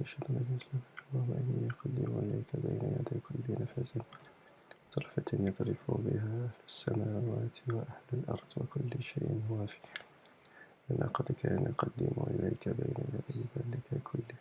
أشهد أن لا إله إلا الله اللهم إني أقدم إليك بين يدي كل نفس طرفة يطرف بها أهل السماوات وأهل الأرض وكل شيء هو فيه لقد كان أقدم إليك بين يدي ذلك كله.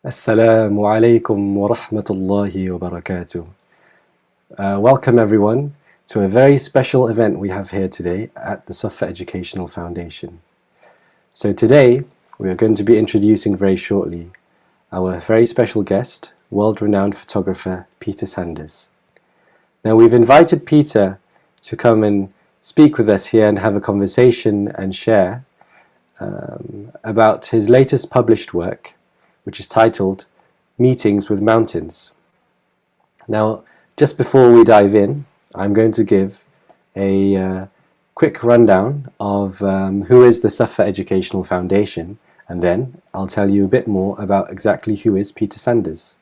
Assalamu alaikum wa rahmatullahi wa barakatuh. Welcome everyone to a very special event we have here today at the Suffa Educational Foundation. So today we are going to be introducing very shortly our very special guest, world-renowned photographer Peter Sanders. Now we've invited Peter to come and speak with us here and have a conversation and share about his latest published work, which is titled Meetings with Mountains. Now, just before we dive in, I'm going to give a quick rundown of who is the Suffa Educational Foundation, and then I'll tell you a bit more about exactly who is Peter Sanders.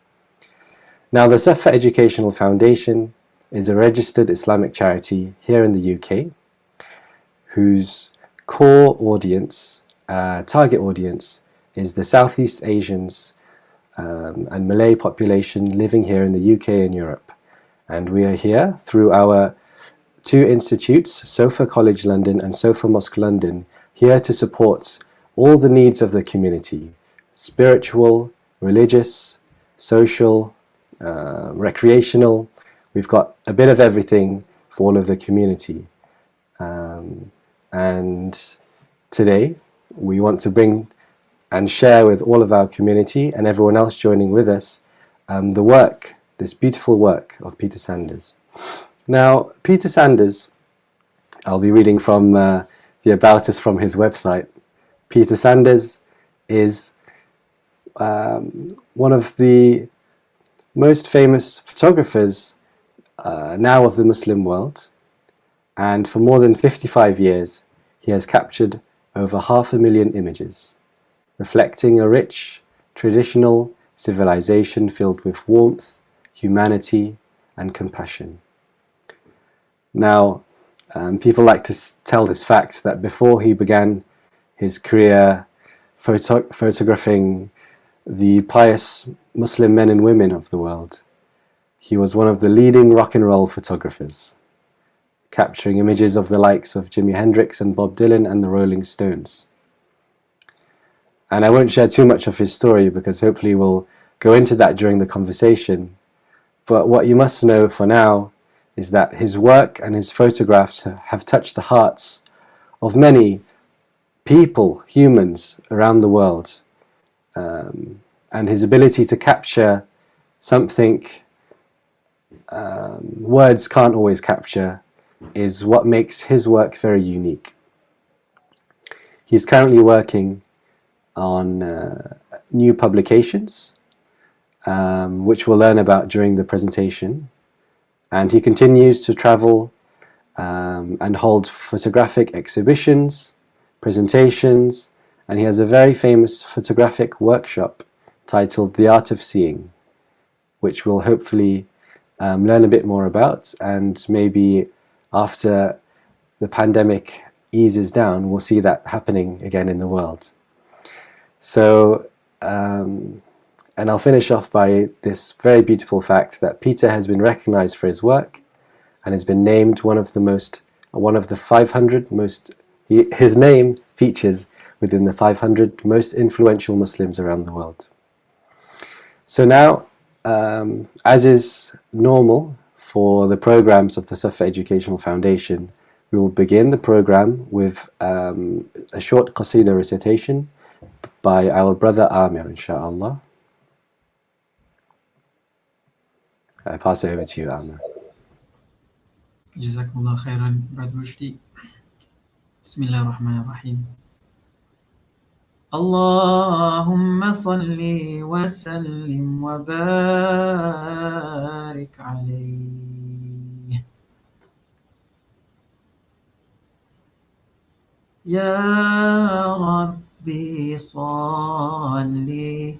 Now, the Suffa Educational Foundation is a registered Islamic charity here in the UK, whose core audience, target audience, is the Southeast Asians and Malay population living here in the UK and Europe. And we are here through our two institutes, Suffa College London and Suffa Mosque London, here to support all the needs of the community: spiritual, religious, social, recreational. We've got a bit of everything for all of the community. And today we want to bring and share with all of our community and everyone else joining with us the work, this beautiful work of Peter Sanders. Now, Peter Sanders, I'll be reading from the About Us from his website. Peter Sanders is one of the most famous photographers now of the Muslim world, and for more than 55 years he has captured over 500,000 images, reflecting a rich, traditional civilization filled with warmth, humanity, and compassion. Now, people like to tell this fact that before he began his career photographing the pious Muslim men and women of the world, he was one of the leading rock and roll photographers, capturing images of the likes of Jimi Hendrix and Bob Dylan and the Rolling Stones. And I won't share too much of his story because hopefully we'll go into that during the conversation. But what you must know for now is that his work and his photographs have touched the hearts of many people, humans around the world. And his ability to capture something words can't always capture is what makes his work very unique. He's currently working on new publications, which we'll learn about during the presentation, and he continues to travel and hold photographic exhibitions, presentations, and he has a very famous photographic workshop titled The Art of Seeing, which we'll hopefully learn a bit more about, and maybe after the pandemic eases down we'll see that happening again in the world. So, and I'll finish off by this very beautiful fact that Peter has been recognized for his work and has been named one of the 500 most, his name features within the 500 most influential Muslims around the world. So now, as is normal for the programs of the Suffa Educational Foundation, we will begin the program with a short qasida recitation by our brother Amir, inshaAllah. I pass it over to you, Amir. Jazakumullah khairan, Brother Rushdi. Bismillahirrahmanirrahim. Allahumma salli wa sallim wa barik alayhi. Ya Rabbi salli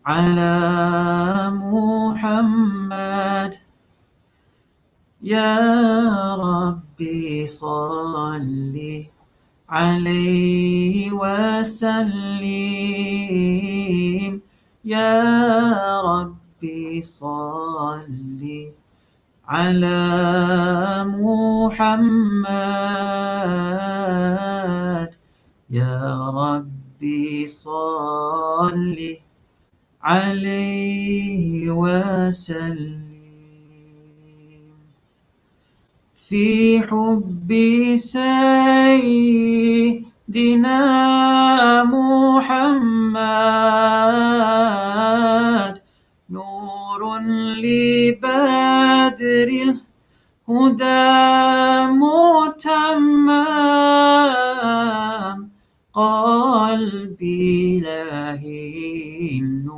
ala Muhammad. Ya Rabbi salli عليه وسلم يا ربي صل على محمد يا ربي صل عليه وسلم في حب سيدنا محمد نور لبدر الهدى متمم قلبي لهين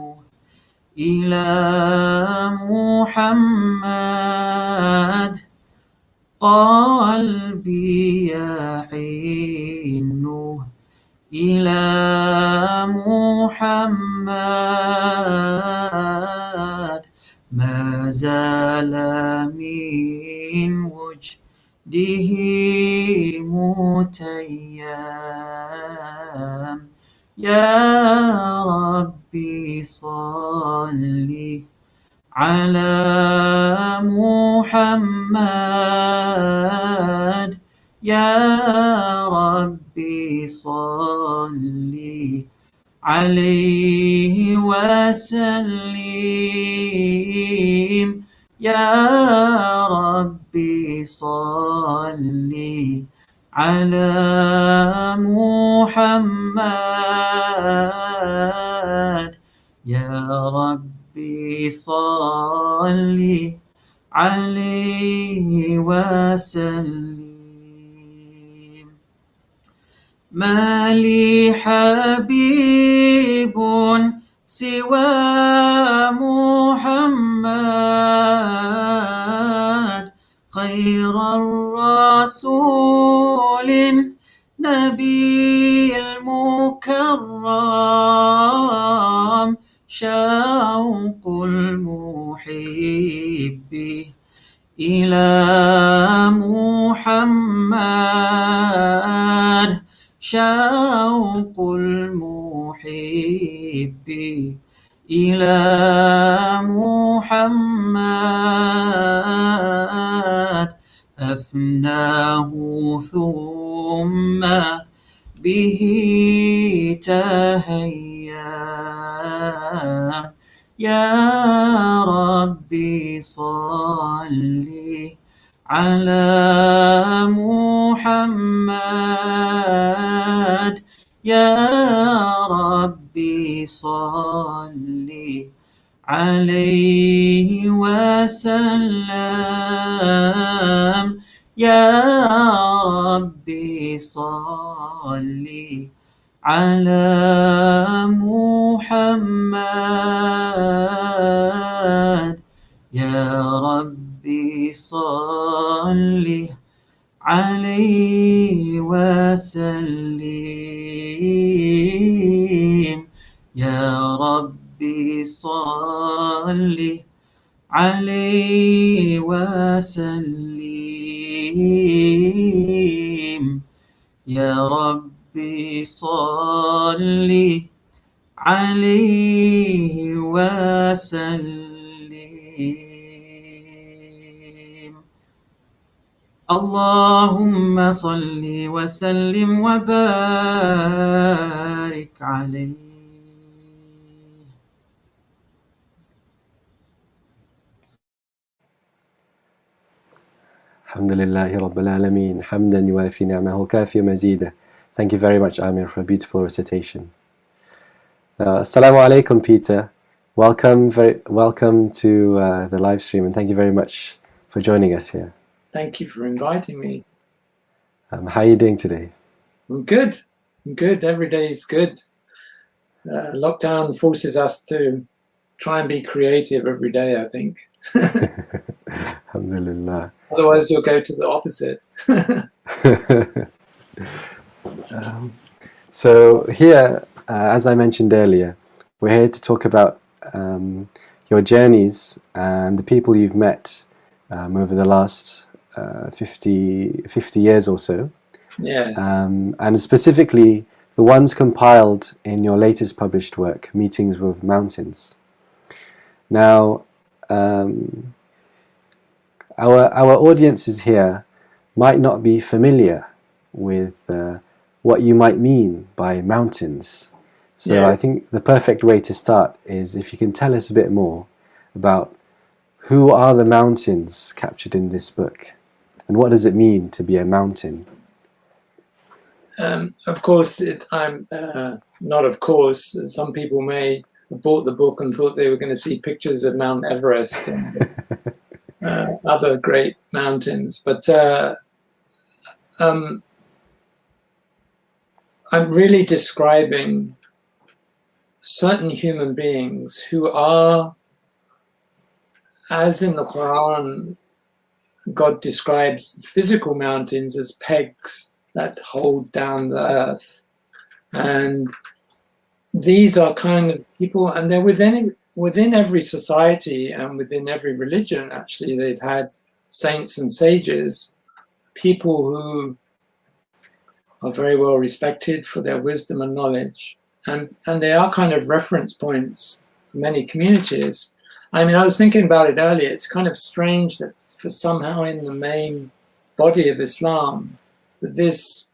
إلى محمد قلبي يحن إلى محمد ما زال من وجده متيم يا ربي صلِّ على محمد يا ربي صل عليه وسلم يا ربي صل على محمد يا ربي صل عليه وسلم ما لي حبيب سوى محمد خير الرسول النبي المكرم شوق المحب إلى محمد شوق المحب إلى محمد أفناه ثم به تهيأ يا ربي صل على محمد يا ربي صل عليه وسلم يا ربي صل على محمد يا ربي صل عليه وسلم يا ربي صل عليه وسلم يا ربي صل عليه وسلم اللهم صل وسلم وبارك عليه. Alhamdulillahi Rabbil Alameen, hamdan yuwafi ni'amahu kafi mazida. Thank you very much, Amir, for a beautiful recitation. Assalamu alaikum, Peter. Welcome to the live stream, and thank you very much for joining us here. Thank you for inviting me. How are you doing today? I'm good. I'm good. Every day is good. Lockdown forces us to try and be creative every day, I think. Alhamdulillah. Otherwise, you'll go to the opposite. So here, as I mentioned earlier, we're here to talk about your journeys and the people you've met over the last 50 years or so. Yes. And specifically the ones compiled in your latest published work, Meetings with Mountains. Now, our audiences here might not be familiar with what you might mean by mountains. So Yeah. I think the perfect way to start is if you can tell us a bit more about who are the mountains captured in this book, and what does it mean to be a mountain? Of course, I'm not of course. Some people may have bought the book and thought they were going to see pictures of Mount Everest and other great mountains. But I'm really describing certain human beings who are, as in the Quran, God describes physical mountains as pegs that hold down the earth. And these are kind of people, and they're within every society and within every religion, actually. They've had saints and sages, people who are very well respected for their wisdom and knowledge. And they are kind of reference points for many communities. I mean, I was thinking about it earlier. It's kind of strange that for somehow in the main body of Islam, that this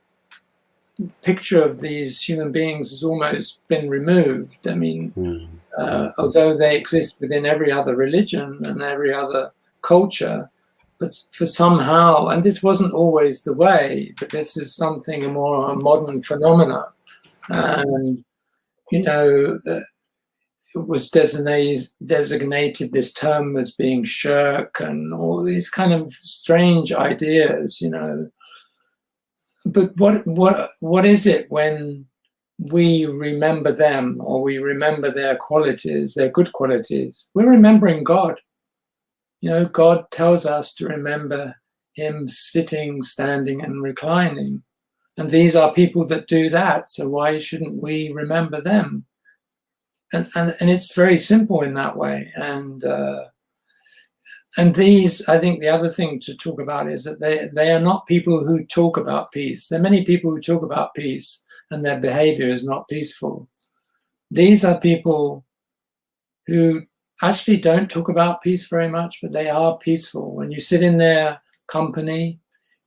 picture of these human beings has almost been removed. I mean, although they exist within every other religion and every other culture, but for somehow, and this wasn't always the way, but this is something more a modern phenomena. And, you know, it was designated this term as being shirk and all these kind of strange ideas, you know. But what is it when we remember them, or we remember their qualities, their good qualities? We're remembering God. You know, God tells us to remember him sitting, standing, and reclining. And these are people that do that. So why shouldn't we remember them? And it's very simple in that way. And these, I think the other thing to talk about is that they are not people who talk about peace. There are many people who talk about peace and their behavior is not peaceful. These are people who actually don't talk about peace very much, but they are peaceful. When you sit in their company,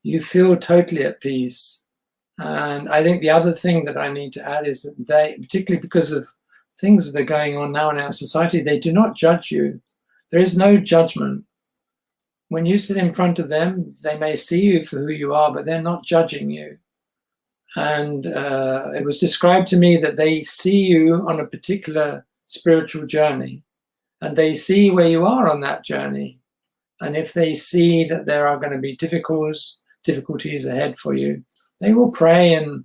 you feel totally at peace. And I think the other thing that I need to add is that they, particularly because of things that are going on now in our society, they do not judge you. There is no judgment. When you sit in front of them, they may see you for who you are, but they're not judging you. And it was described to me that they see you on a particular spiritual journey, and they see where you are on that journey. And if they see that there are going to be difficulties ahead for you, they will pray and,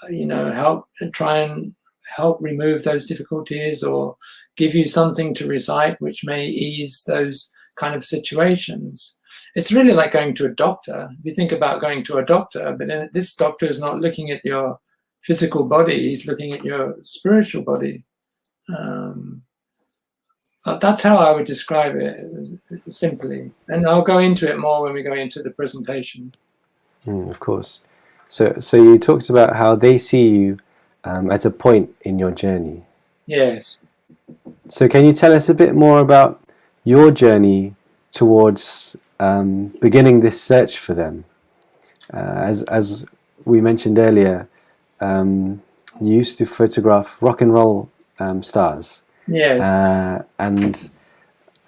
you know, help and try and help remove those difficulties, or give you something to recite which may ease those kind of situations. It's really like going to a doctor. If you think about going to a doctor, but then this doctor is not looking at your physical body, he's looking at your spiritual body. That's how I would describe it, simply. And I'll go into it more when we go into the presentation. Of course. So you talked about how they see you at a point in your journey. Yes. So can you tell us a bit more about your journey towards beginning this search for them? As we mentioned earlier, you used to photograph rock and roll stars. Yes. And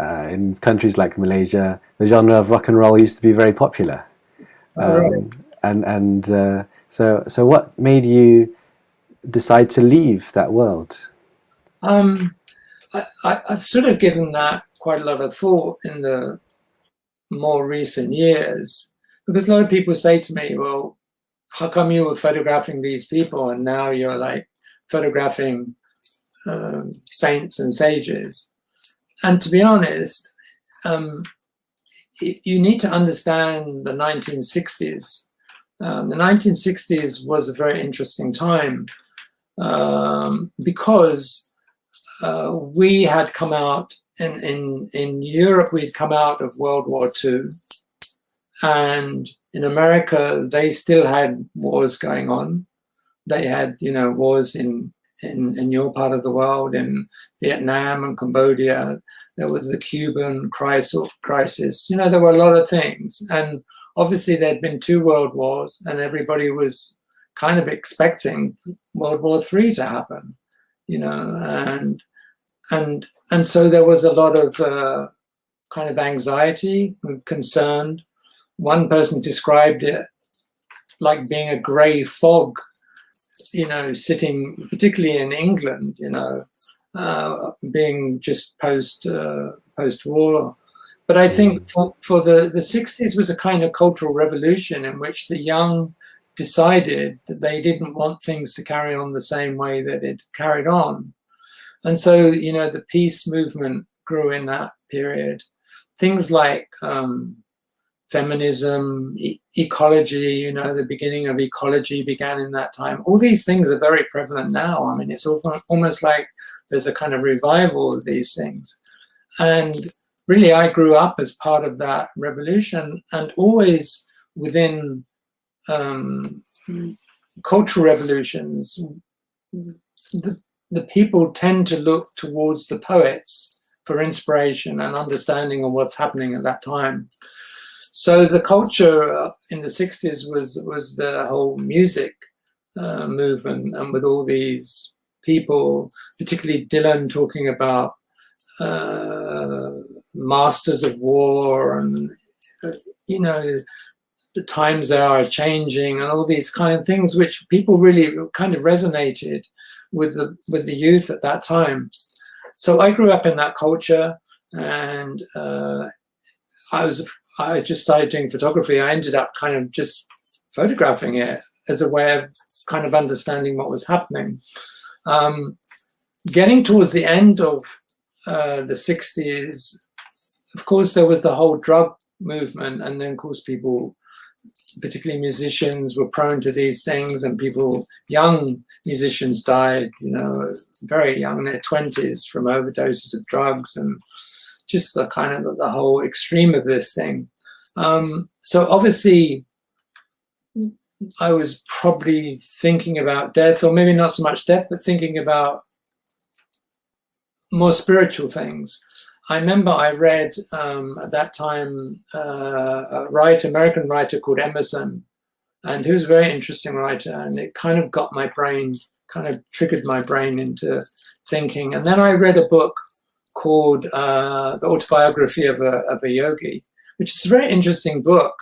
in countries like Malaysia, the genre of rock and roll used to be very popular. So what made you decide to leave that world? I've sort of given that quite a lot of thought in the more recent years. because a lot of people say to me, well, how come you were photographing these people and now you're like photographing saints and sages? And to be honest, you need to understand the 1960s. The 1960s was a very interesting time because we had come out in Europe, we'd come out of World War II, and in America, they still had wars going on. They had, wars in your part of the world, in Vietnam and Cambodia. There was the Cuban crisis. There were a lot of things. And obviously there'd been 2 world wars, and everybody was kind of expecting World War III to happen, and so there was a lot of kind of anxiety and concern. One person described it like being a grey fog, sitting, particularly in England, being just post-war. But I think for the 60s was a kind of cultural revolution in which the young decided that they didn't want things to carry on the same way that it carried on. And so, the peace movement grew in that period. Things like feminism, ecology, the beginning of ecology began in that time. All these things are very prevalent now. I mean, it's almost like there's a kind of revival of these things. And really, I grew up as part of that revolution, and always within cultural revolutions, the people tend to look towards the poets for inspiration and understanding of what's happening at that time. So the culture in the 60s was the whole music movement, and with all these people, particularly Dylan, talking about masters of war and, the times they are changing and all these kind of things, which people really kind of resonated with the youth at that time. So I grew up in that culture, and I just started doing photography. I ended up kind of just photographing it as a way of kind of understanding what was happening. Getting towards the end of the 60s, of course, there was the whole drug movement, and then, of course, people, particularly musicians, were prone to these things, and young musicians died, very young, in their 20s, from overdoses of drugs, and just the kind of the whole extreme of this thing. So obviously, I was probably thinking about death, or maybe not so much death, but thinking about more spiritual things. I remember I read at that time a American writer called Emerson, and he was a very interesting writer, and it kind of got my brain, kind of triggered my brain into thinking. And then I read a book called The Autobiography of a Yogi, which is a very interesting book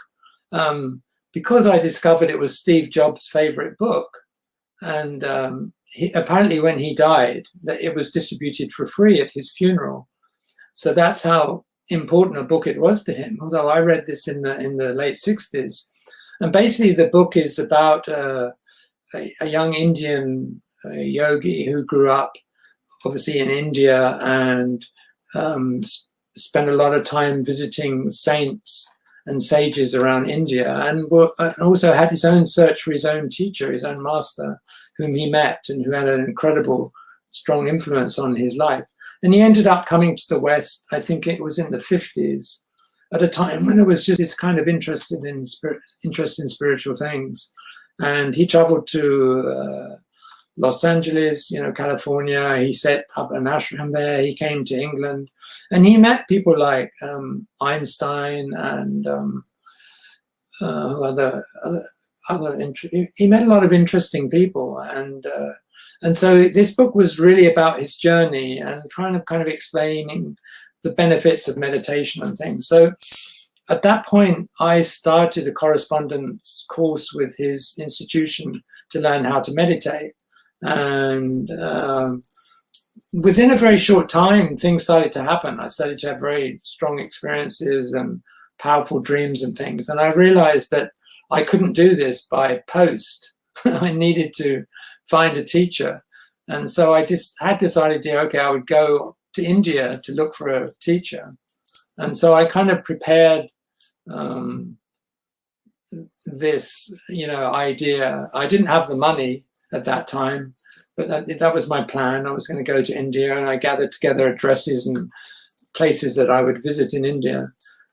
because I discovered it was Steve Jobs' favorite book. And apparently when he died, that it was distributed for free at his funeral. So that's how important a book it was to him, although I read this in the late 60s. And basically the book is about a young Indian yogi who grew up obviously in India and spent a lot of time visiting saints and sages around India, and also had his own search for his own teacher, his own master, whom he met and who had an incredible, strong influence on his life. And he ended up coming to the West, I think it was in the 50s, at a time when there was just this kind of interest in spiritual things. And he traveled to Los Angeles, California. He set up an ashram there. He came to England, and he met people like Einstein and he met a lot of interesting people, and so this book was really about his journey and trying to kind of explaining the benefits of meditation and things. So at that point, I started a correspondence course with his institution to learn how to meditate. And within a very short time, things started to happen. I started to have very strong experiences and powerful dreams and things. And I realized that I couldn't do this by post. I needed to find a teacher. And so I just had this idea, okay, I would go to India to look for a teacher. And so I kind of prepared this, idea. I didn't have the money at that time, but that was my plan. I was going to go to India, and I gathered together addresses and places that I would visit in India.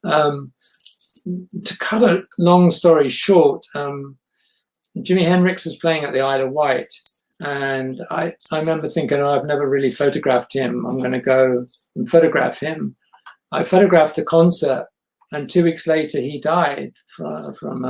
To cut a long story short, Jimi Hendrix was playing at the Isle of Wight, and I remember thinking, oh, I've never really photographed him. I'm going to go and photograph him. I photographed the concert, and 2 weeks later he died from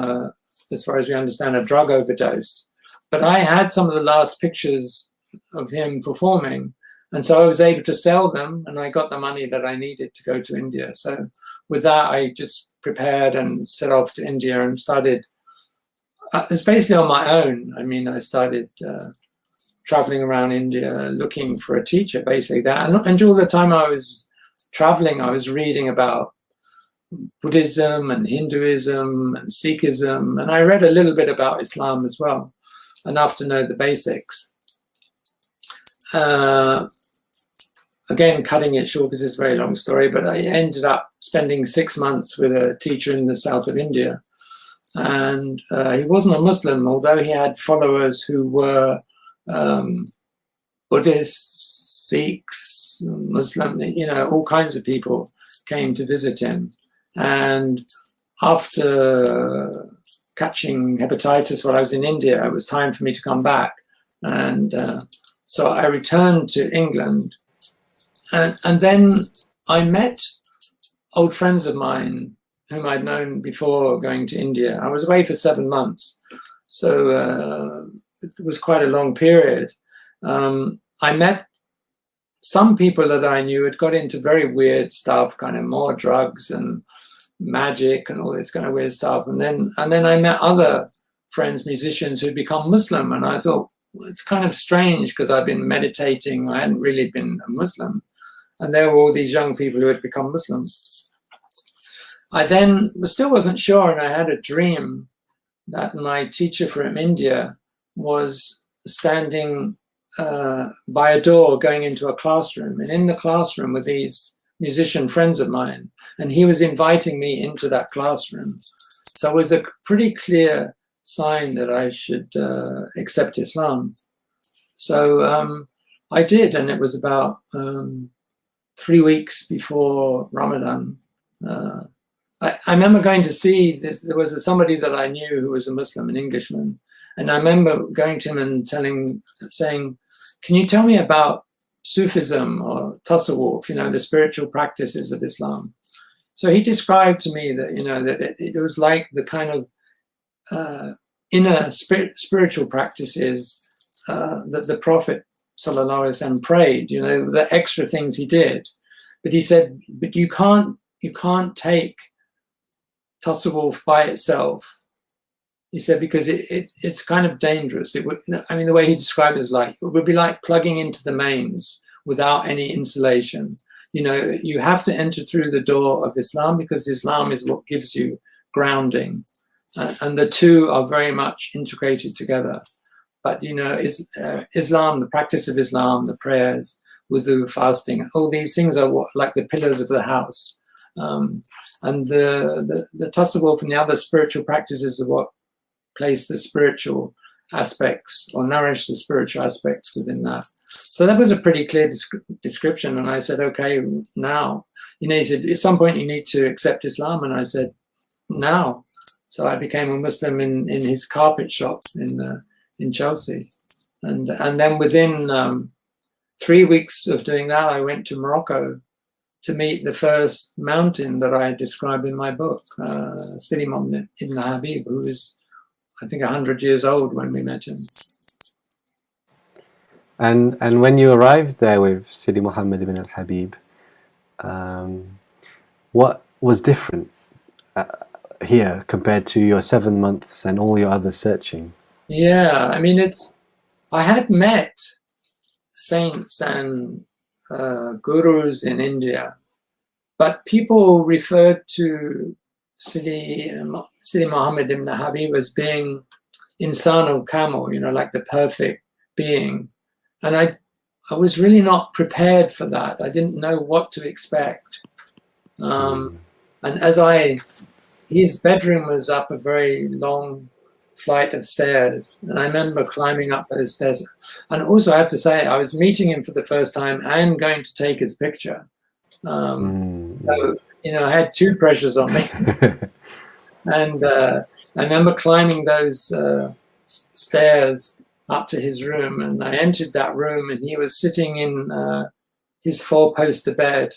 as far as we understand, a drug overdose. But I had some of the last pictures of him performing, and so I was able to sell them, and I got the money that I needed to go to India. So with that, I just prepared and set off to India and started. It's basically on my own. I mean, I started traveling around India looking for a teacher, basically that. And all the time I was traveling, I was reading about Buddhism and Hinduism and Sikhism, and I read a little bit about Islam as well, enough to know the basics. Again, cutting it short because it's a very long story, but I ended up spending 6 months with a teacher in the south of India. And he wasn't a Muslim, although he had followers who were Buddhists, Sikhs, Muslim, all kinds of people came to visit him. And after catching hepatitis while I was in India, it was time for me to come back. And so I returned to England. And then I met old friends of mine whom I'd known before going to India. I was away for 7 months, so it was quite a long period. I met some people that I knew had got into very weird stuff, kind of more drugs and magic and all this kind of weird stuff. And then I met other friends, musicians, who'd become Muslim, and I thought, well, it's kind of strange because I've been meditating. I hadn't really been a Muslim. And there were all these young people who had become Muslims. I then still wasn't sure, and I had a dream that my teacher from India was standing by a door going into a classroom. And in the classroom were these musician friends of mine, and he was inviting me into that classroom. So it was a pretty clear sign that I should accept Islam. So I did, and it was about 3 weeks before Ramadan. I remember going to see this. There was somebody that I knew who was a Muslim, an Englishman, and I remember going to him and saying, "Can you tell me about Sufism or Tasawwuf? The spiritual practices of Islam?" So he described to me that that it was like the kind of inner spiritual practices that the Prophet Sallallahu Alaihi Wasallam prayed, the extra things he did. But he said, but you can't take Tasawwuf by itself. He said, because it's kind of dangerous. The way he described it is it would be like plugging into the mains without any insulation. You have to enter through the door of Islam, because Islam is what gives you grounding. And the two are very much integrated together. But, Islam, the practice of Islam, the prayers, wudu, fasting, all these things are like the pillars of the house. And the tasawwuf and the other spiritual practices are what place the spiritual aspects or nourish the spiritual aspects within that. So that was a pretty clear description. And I said, okay, now. He said, at some point you need to accept Islam. And I said, now. So I became a Muslim in his carpet shop in Chelsea. And then within 3 weeks of doing that, I went to Morocco to meet the first mountain that I described in my book, Sidi Muhammad ibn Habib, who was, I think, 100 years old when we met him. And when you arrived there with Sidi Muhammad ibn al-Habib, what was different here compared to your 7 months and all your other searching? Yeah, I had met saints and gurus in India, but people referred to Sidi Muhammad ibn Habib as being insanul kamil, like the perfect being. And I was really not prepared for that. I didn't know what to expect. And his bedroom was up a very long flight of stairs. And I remember climbing up those stairs. And also I have to say, I was meeting him for the first time and going to take his picture. So, I had two pressures on me. And I remember climbing those stairs up to his room, and I entered that room, and he was sitting in his four-poster bed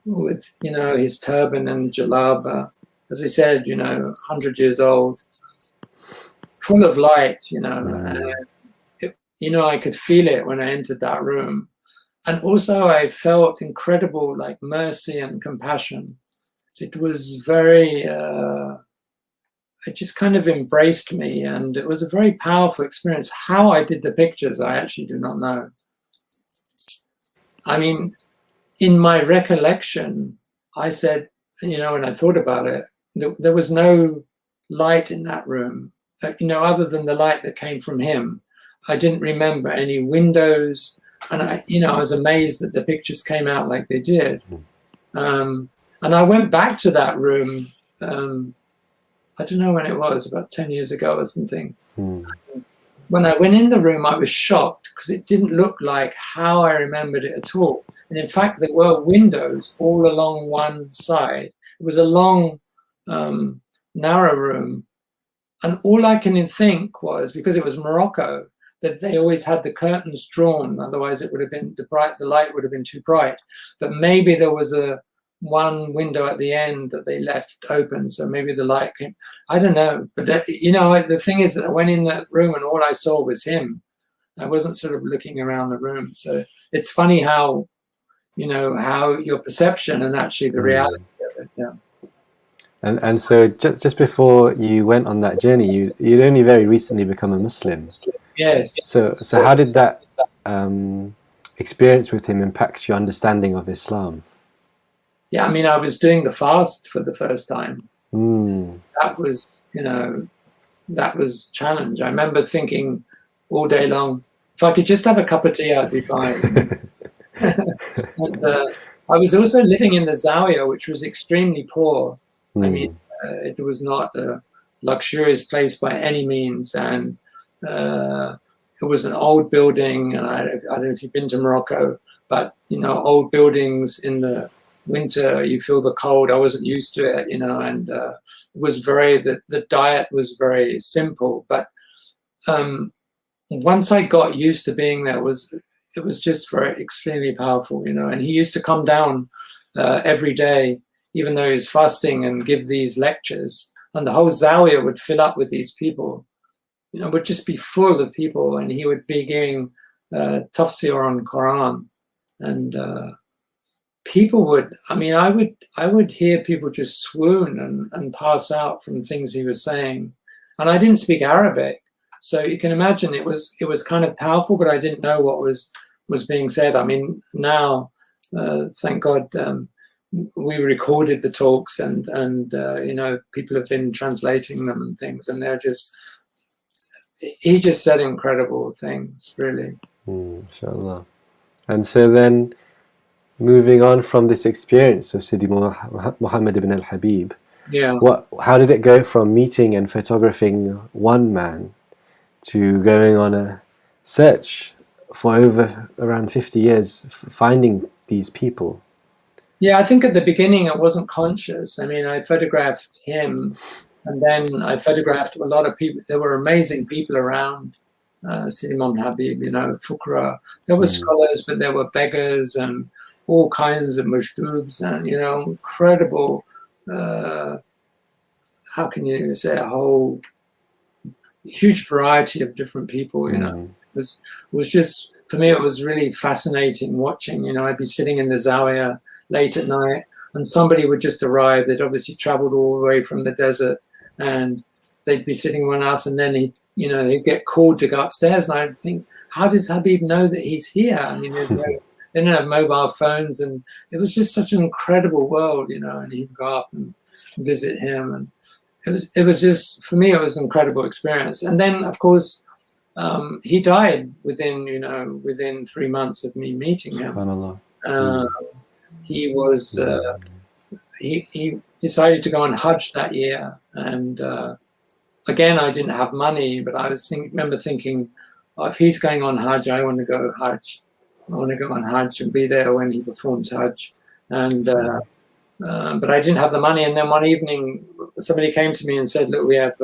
with, his turban and jalaba. As I said, 100 years old, full of light, I could feel it when I entered that room. And also I felt incredible, like, mercy and compassion. It was very, it just kind of embraced me, and it was a very powerful experience. How I did the pictures, I actually do not know. I mean, in my recollection, I said, when I thought about it, there was no light in that room, other than the light that came from him. I didn't remember any windows, and I was amazed that the pictures came out like they did. And I went back to that room, I don't know when it was, about 10 years ago or something. When I went in the room, I was shocked because it didn't look like how I remembered it at all. And in fact, there were windows all along one side. It was a long, narrow room. And all I can think was, because it was Morocco, that they always had the curtains drawn. Otherwise, it would have been the light would have been too bright. But maybe there was one window at the end that they left open, so maybe the light came. I don't know, but the thing is that I went in that room and all I saw was him. I wasn't sort of looking around the room. So it's funny how how your perception and actually the reality of it. Yeah. And so just before you went on that journey, you'd only very recently become a Muslim. Yes. So how did that experience with him impact your understanding of Islam? Yeah, I mean, I was doing the fast for the first time. That was, that was a challenge. I remember thinking all day long, if I could just have a cup of tea, I'd be fine. And I was also living in the Zawiya, which was extremely poor. I mean, it was not a luxurious place by any means. And it was an old building. And I don't know if you've been to Morocco, but, old buildings in the winter, you feel the cold. I wasn't used to it, and it was the diet was very simple. But once I got used to being there, it was just very extremely powerful, and he used to come down every day, even though he was fasting, and give these lectures, and the whole Zawiya would fill up with these people, would just be full of people, and he would be giving tafsir on Quran, and people would, I would hear people just swoon and pass out from things he was saying. And I didn't speak Arabic, so you can imagine it was kind of powerful, but I didn't know what was being said. I mean, now, thank God, we recorded the talks, and people have been translating them and things, and he just said incredible things, really. Inshallah. And so then, moving on from this experience of Sidi Muhammad ibn al-Habib, how did it go from meeting and photographing one man to going on a search for over around 50 years, finding these people? Yeah, I think at the beginning it wasn't conscious. I mean, I photographed him, and then I photographed a lot of people. There were amazing people around Sidi Muhammad Habib, Fukra. There were scholars, but there were beggars and all kinds of mashdoobs, and incredible, how can you say, a whole huge variety of different people. It was just, for me, it was really fascinating watching. I'd be sitting in the Zawiya late at night, and somebody would just arrive. They'd obviously traveled all the way from the desert, and they'd be sitting with us, and then he'd get called to go upstairs, and I'd think, how does Habib know that he's here? I mean, they didn't have mobile phones, and it was just such an incredible world, and he'd go up, and visit him, and it was just, for me, it was an incredible experience. And then, of course, he died within 3 months of me meeting him. He was he decided to go on Hajj that year, and again, I didn't have money, but I remember thinking, oh, if he's going on Hajj, I want to go Hajj. I want to go on Hajj and be there when he performs Hajj. And but I didn't have the money. And then one evening, somebody came to me and said, "Look, we have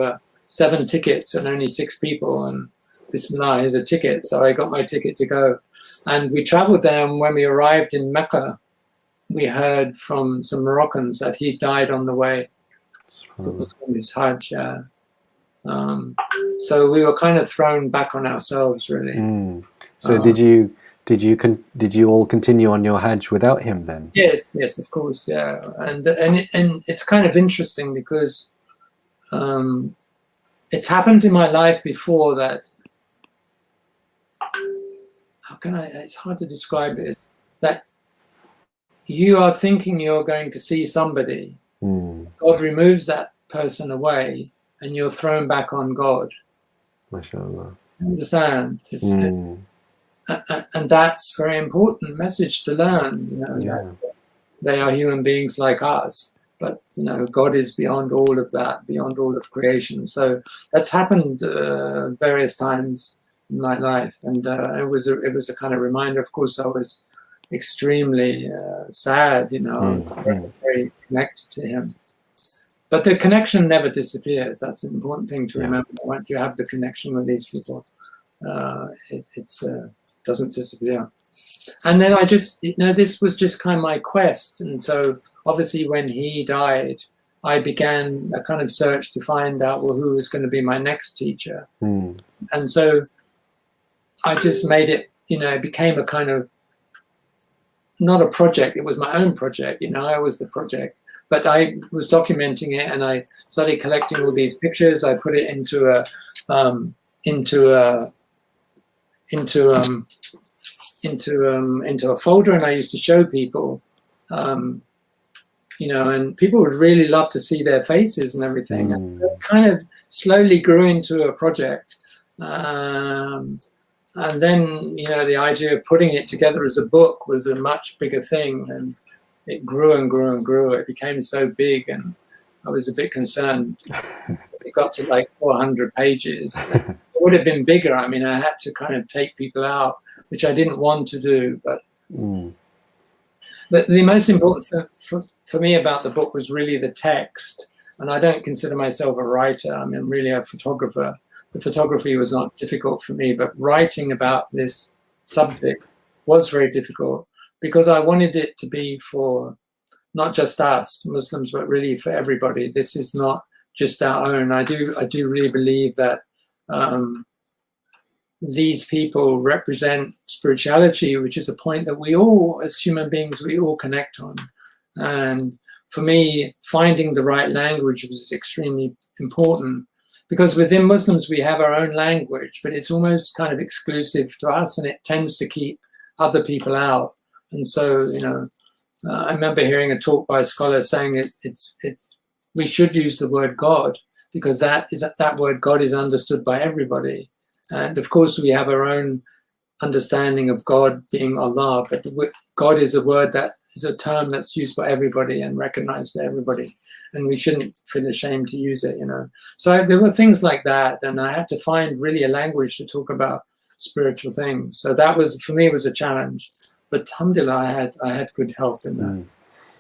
7 tickets and only 6 people, and Bismillah, here's a ticket." So I got my ticket to go, and we traveled there. And when we arrived in Mecca, we heard from some Moroccans that he died on the way to perform his Hajj. So we were kind of thrown back on ourselves, really. So did you all continue on your Hajj without him then? Yes, of course, yeah. And it's kind of interesting because it's happened in my life before that. It's hard to describe it. That you are thinking you're going to see somebody, God removes that person away, and you're thrown back on God. MashaAllah. You understand? And that's a very important message to learn. That they are human beings like us, but God is beyond all of that, beyond all of creation. So that's happened various times in my life, and it was a kind of reminder. Of course, I was extremely sad. I was very, very connected to him. But the connection never disappears. That's an important thing to remember. Once you have the connection with these people, it doesn't disappear. And then I just, this was just kind of my quest. And so obviously when he died, I began a kind of search to find out, well, who was going to be my next teacher. And so I just made it, it became a kind of, not a project, it was my own project. I was the project. But I was documenting it, and I started collecting all these pictures. I put it into a folder, and I used to show people, and people would really love to see their faces and everything. And so it kind of slowly grew into a project, and then the idea of putting it together as a book was a much bigger thing, and it grew and grew and grew. It became so big, and I was a bit concerned. It got to like 400 pages. It would have been bigger. I mean, I had to kind of take people out, which I didn't want to do. But the most important thing for me about the book was really the text. And I don't consider myself a writer. I mean, really a photographer. The photography was not difficult for me, but writing about this subject was very difficult, because I wanted it to be for not just us Muslims, but really for everybody. This is not just our own. I do really believe that these people represent spirituality, which is a point that we all, as human beings, we all connect on. And for me, finding the right language was extremely important, because within Muslims, we have our own language, but it's almost kind of exclusive to us, and it tends to keep other people out. And so, I remember hearing a talk by a scholar saying we should use the word God, because that word God is understood by everybody. And of course, we have our own understanding of God being Allah, but God is a word that is a term that's used by everybody and recognized by everybody. And we shouldn't feel ashamed to use it, So there were things like that, and I had to find really a language to talk about spiritual things. So that was, for me, was a challenge. But alhamdulillah, I had good help in that.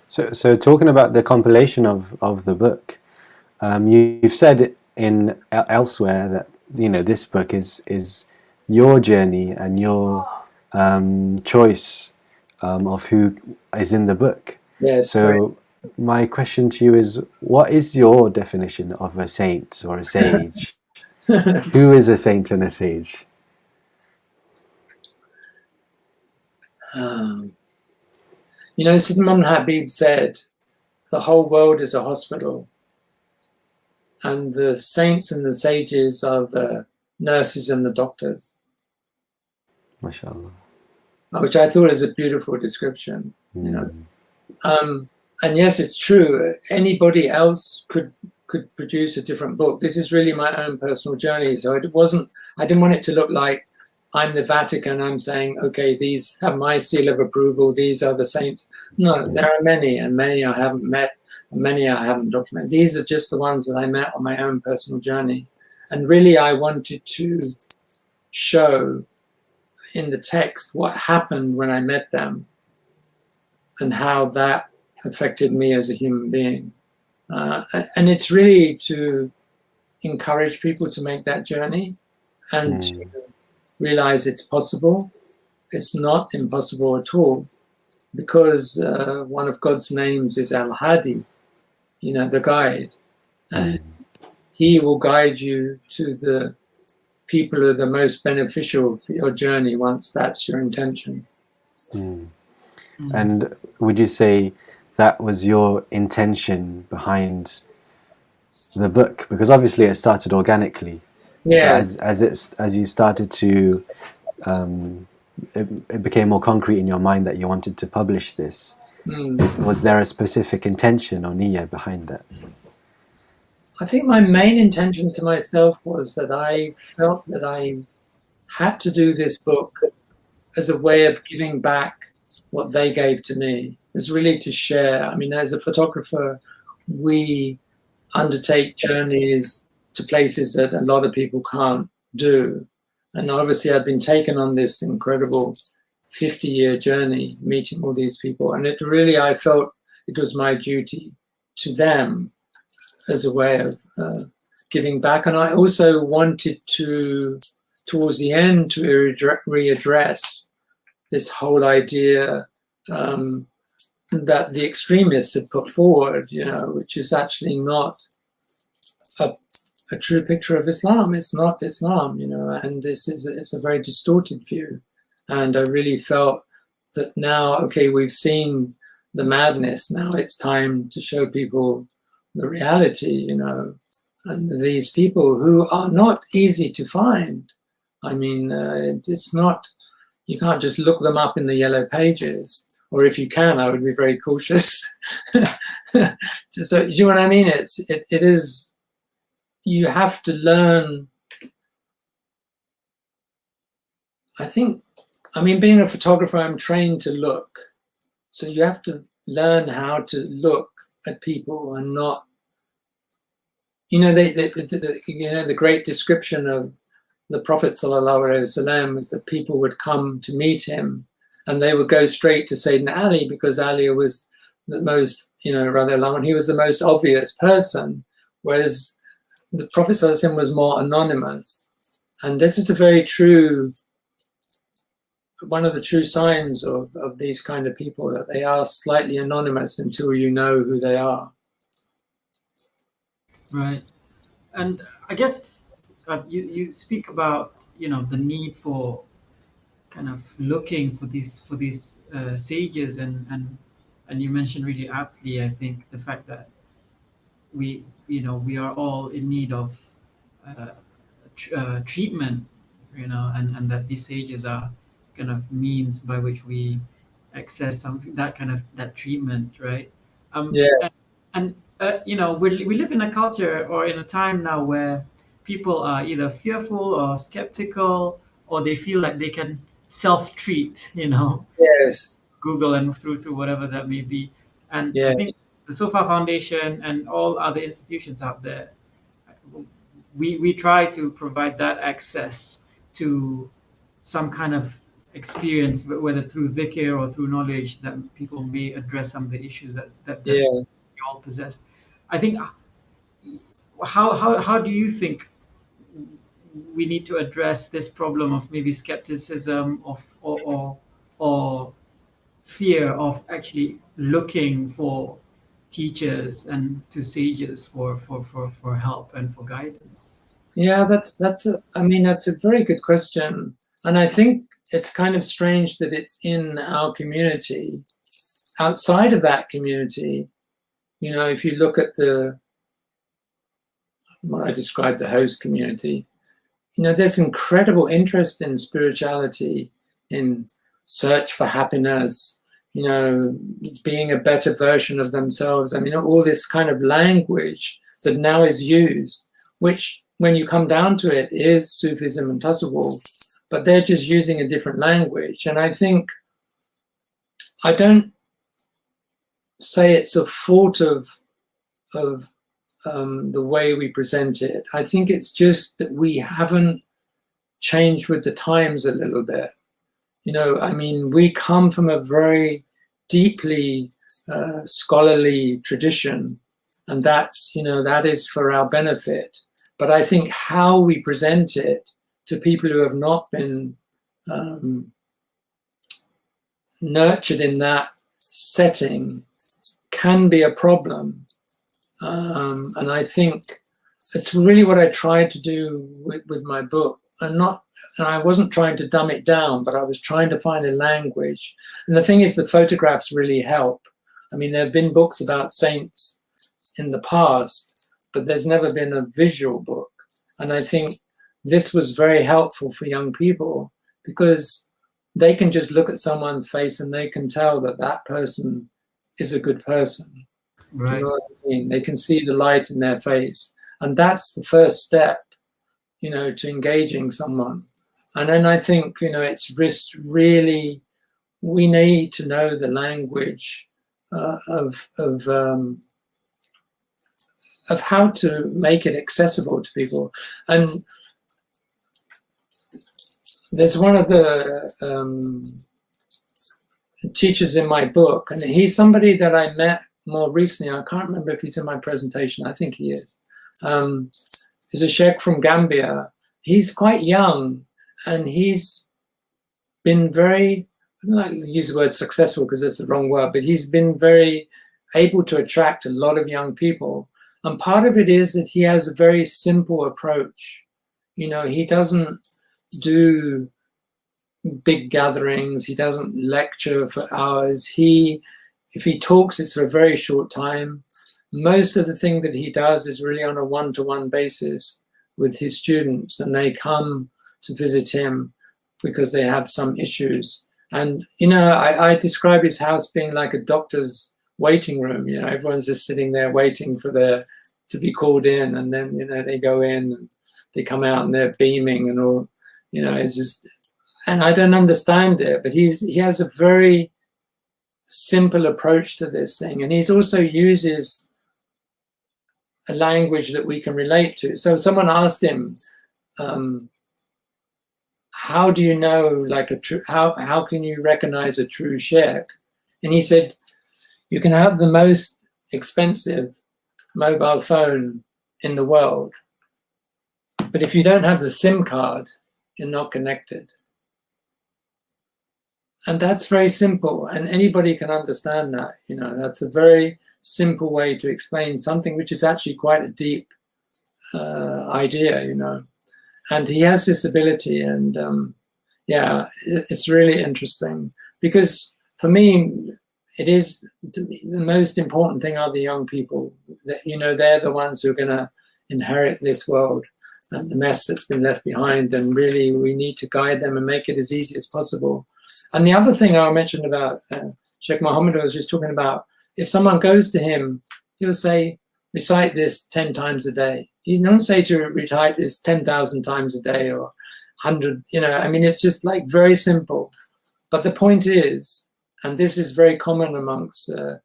So talking about the compilation of the book, you've said elsewhere that this book is your journey and your choice of who is in the book. Yes. So my question to you is, what is your definition of a saint or a sage? Who is a saint and a sage? Sulman Habib said, the whole world is a hospital, and the saints and the sages are the nurses and the doctors. MashaAllah. Which I thought is a beautiful description. And and yes, it's true. Anybody else could produce a different book. This is really my own personal journey. So it wasn't. I didn't want it to look like I'm the Vatican. I'm saying, okay, these have my seal of approval. These are the saints. No, there are many, and many I haven't met, and many I haven't documented. These are just the ones that I met on my own personal journey. And really, I wanted to show in the text what happened when I met them and how that affected me as a human being. And it's really to encourage people to make that journey and to realize it's possible. It's not impossible at all, because one of God's names is Al-Hadi, the guide. And he will guide you to the people who are the most beneficial for your journey once that's your intention. And would you say that was your intention behind the book? Because obviously it started organically. Yeah. As you started to, it became more concrete in your mind that you wanted to publish this. Was there a specific intention or niyyah behind that? I think my main intention to myself was that I felt that I had to do this book as a way of giving back what they gave to me. It's really to share. I mean, as a photographer, we undertake journeys to places that a lot of people can't do. And obviously I'd been taken on this incredible 50-year journey, meeting all these people. And it really, I felt it was my duty to them as a way of giving back. And I also wanted to, towards the end, to readdress this whole idea that the extremists had put forward, which is actually not a true picture of Islam. It's not Islam, and it's a very distorted view. And I really felt that now, okay, we've seen the madness. Now it's time to show people the reality, and these people who are not easy to find. I mean, it's not, you can't just look them up in the yellow pages, or if you can, I would be very cautious. So, you know what I mean? It is, you have to learn. Being a photographer, I'm trained to look. So you have to learn how to look at people and not, the great description of the Prophet ﷺ is that people would come to meet him and they would go straight to Sayyidina Ali, because Ali was the most, radiallahu anhu, he was the most obvious person, whereas the Prophet ﷺ was more anonymous. And this is a very true, one of the true signs of these kind of people, that they are slightly anonymous until you know who they are. Right. And I guess you speak about, the need for kind of looking for these sages, and you mentioned really aptly, I think, the fact that we are all in need of treatment, and that these sages are kind of means by which we access something, that treatment, right? Yes. And we live in a culture or in a time now where people are either fearful or skeptical, or they feel like they can self-treat, Yes. Google and through whatever that may be. And Yeah. I think the Suffa Foundation and all other institutions out there, we try to provide that access to some kind of experience, whether through dhikr or through knowledge, that people may address some of the issues that Yes. we all possess. I think, how do you think we need to address this problem of maybe skepticism or fear of actually looking for teachers and to sages for help and for guidance? Yeah, that's a very good question. And I think it's kind of strange that it's in our community. Outside of that community, if you look at what I described, the host community, there's incredible interest in spirituality, in search for happiness, you know, being a better version of themselves. I mean, all this kind of language that now is used, which when you come down to it is Sufism and Tasawwuf, but they're just using a different language. And I think, I don't say it's a fault of the way we present it. I think it's just that we haven't changed with the times a little bit. You know, I mean, we come from a very deeply scholarly tradition, and that's, you know, that is for our benefit. But I think how we present it to people who have not been nurtured in that setting can be a problem. And I think it's really what I tried to do with my book. And I wasn't trying to dumb it down, but I was trying to find a language. And the thing is, the photographs really help. I mean, there have been books about saints in the past, but there's never been a visual book. And I think this was very helpful for young people, because they can just look at someone's face and they can tell that that person is a good person. Right. You know what I mean? They can see the light in their face. And that's the first step, you know, to engaging someone. And then I think, you know, it's really, we need to know the language of how to make it accessible to people. And there's one of the teachers in my book, and he's somebody that I met more recently. I can't remember if he's in my presentation. I think he is. He's a sheikh from Gambia. He's quite young, and he's been very, I don't like to use the word successful because it's the wrong word, but he's been very able to attract a lot of young people. And part of it is that he has a very simple approach. You know, he doesn't do big gatherings. He doesn't lecture for hours. If he talks, it's for a very short time. Most of the thing that he does is really on a one-to-one basis with his students, and they come to visit him because they have some issues. And, you know, I describe his house being like a doctor's waiting room. You know, everyone's just sitting there waiting for to be called in, and then, you know, they go in and they come out and they're beaming and all, you know, it's just, and I don't understand it, but he has a very simple approach to this thing. And he also uses a language that we can relate to. So someone asked him, how do you know, like how can you recognize a true sheikh? And he said, you can have the most expensive mobile phone in the world, but if you don't have the SIM card, you're not connected. And that's very simple, and anybody can understand that. You know, that's a very simple way to explain something which is actually quite a deep idea, you know. And he has this ability, and yeah, it's really interesting, because for me, it is the most important thing are the young people. That, you know, they're the ones who are going to inherit this world and the mess that's been left behind, and really we need to guide them and make it as easy as possible. And the other thing I mentioned about Sheikh Mohammed was just talking about, if someone goes to him, he'll say, recite this 10 times a day. He don't say to recite this 10,000 times a day or 100, you know, I mean, it's just like very simple. But the point is, and this is very common amongst the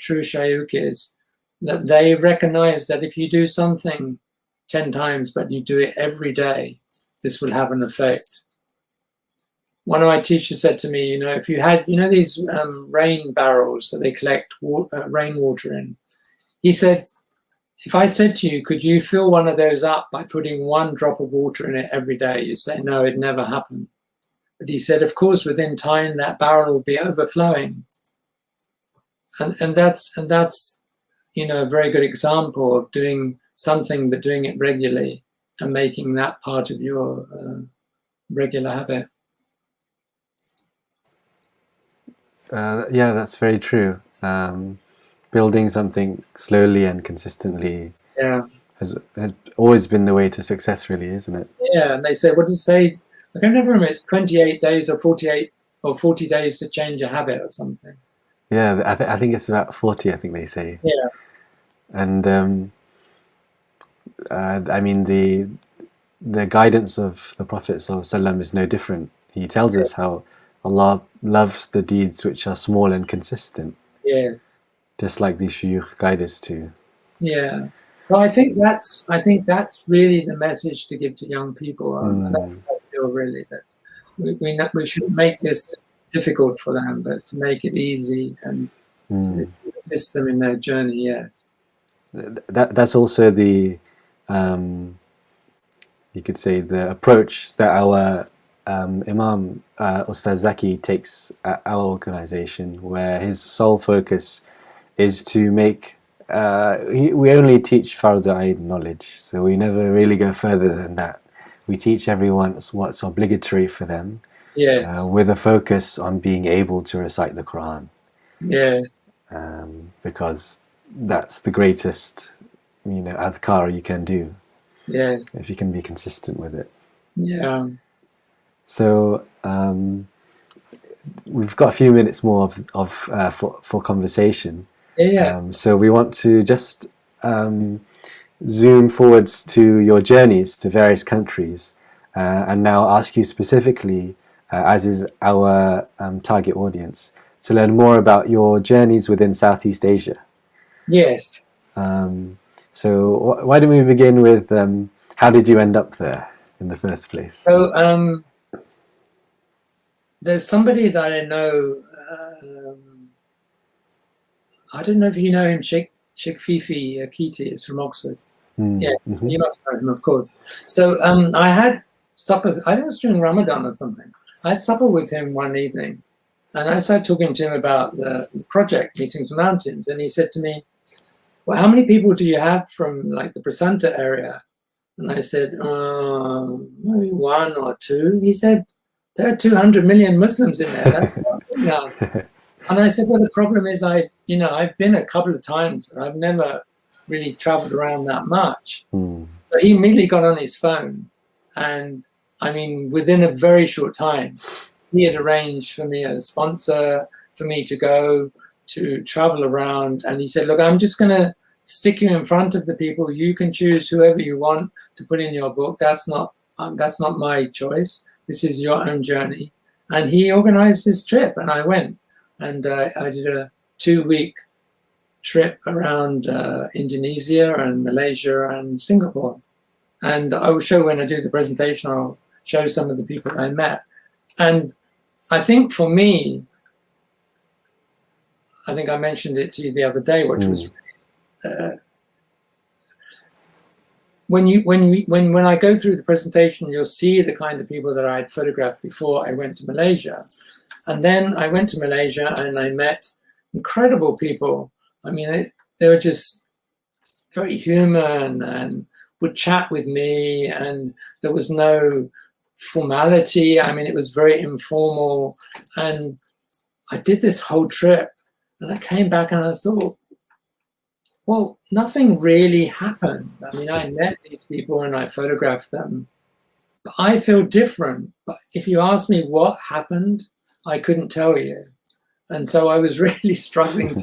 true shayukh, is that they recognize that if you do something 10 times, but you do it every day, this will have an effect. One of my teachers said to me, you know, if you had, you know, these rain barrels that they collect rainwater in, he said, if I said to you, could you fill one of those up by putting one drop of water in it every day? You say, no, it'd never happen. But he said, of course, within time, that barrel will be overflowing. And that's, you know, a very good example of doing something, but doing it regularly and making that part of your regular habit. Yeah, that's very true. Building something slowly and consistently has always been the way to success, really, isn't it? Yeah, and they say, what does it say? I can't remember, it's 28 days or 48 or 40 days to change a habit or something. Yeah, I think it's about 40, I think they say. Yeah. And I mean, the guidance of the Prophet ﷺ is no different. He tells us how Allah loves the deeds which are small and consistent, Yes. just like the shuyukh guide us to. Yeah. So I think that's really the message to give to young people. And that's what I feel really, that we should make this difficult for them, but to make it easy and to assist them in their journey. Yes. That's also the you could say the approach that our Imam Ustaz Zaki takes at our organization, where his sole focus is to make we only teach Fardu Ain knowledge, so we never really go further than that. We teach everyone what's obligatory for them, Yes. with a focus on being able to recite the Quran. Yes. Because that's the greatest, adhkar you can do. Yes. If you can be consistent with it. Yeah. So we've got a few minutes more for conversation. Yeah. So we want to just zoom forwards to your journeys to various countries, and now ask you specifically, as is our target audience, to learn more about your journeys within Southeast Asia. Yes. So why don't we begin with how did you end up there in the first place? So there's somebody that I know. I don't know if you know him, Sheikh Fifi Akiti. Is from Oxford. Yeah, you must know him, of course. So I had supper. I think it was during Ramadan or something. I had supper with him one evening, and I started talking to him about the project, Meeting to Mountains, and he said to me, "Well, how many people do you have from like the Prasanta area?" And I said, "Maybe one or two." He said, "There are 200 million Muslims in there. That's not enough." And I said, "Well, the problem is I've been a couple of times, but I've never really traveled around that much." So he immediately got on his phone, and I mean, within a very short time, he had arranged for me a sponsor for me to go to travel around. And he said, "Look, I'm just going to stick you in front of the people. You can choose whoever you want to put in your book. That's not my choice. This is your own journey." And he organized this trip, and I went, and I did a 2-week trip around Indonesia and Malaysia and Singapore. And I will show, when I do the presentation, I'll show some of the people I met. And I think for me, I think I mentioned it to you the other day, which was when I go through the presentation, you'll see the kind of people that I had photographed before I went to Malaysia. And then I went to Malaysia and I met incredible people. I mean, they were just very human and would chat with me, and there was no formality. I mean, it was very informal. And I did this whole trip, and I came back and I thought, well, nothing really happened. I mean, I met these people and I photographed them. But I feel different. But if you ask me what happened, I couldn't tell you. And so I was really struggling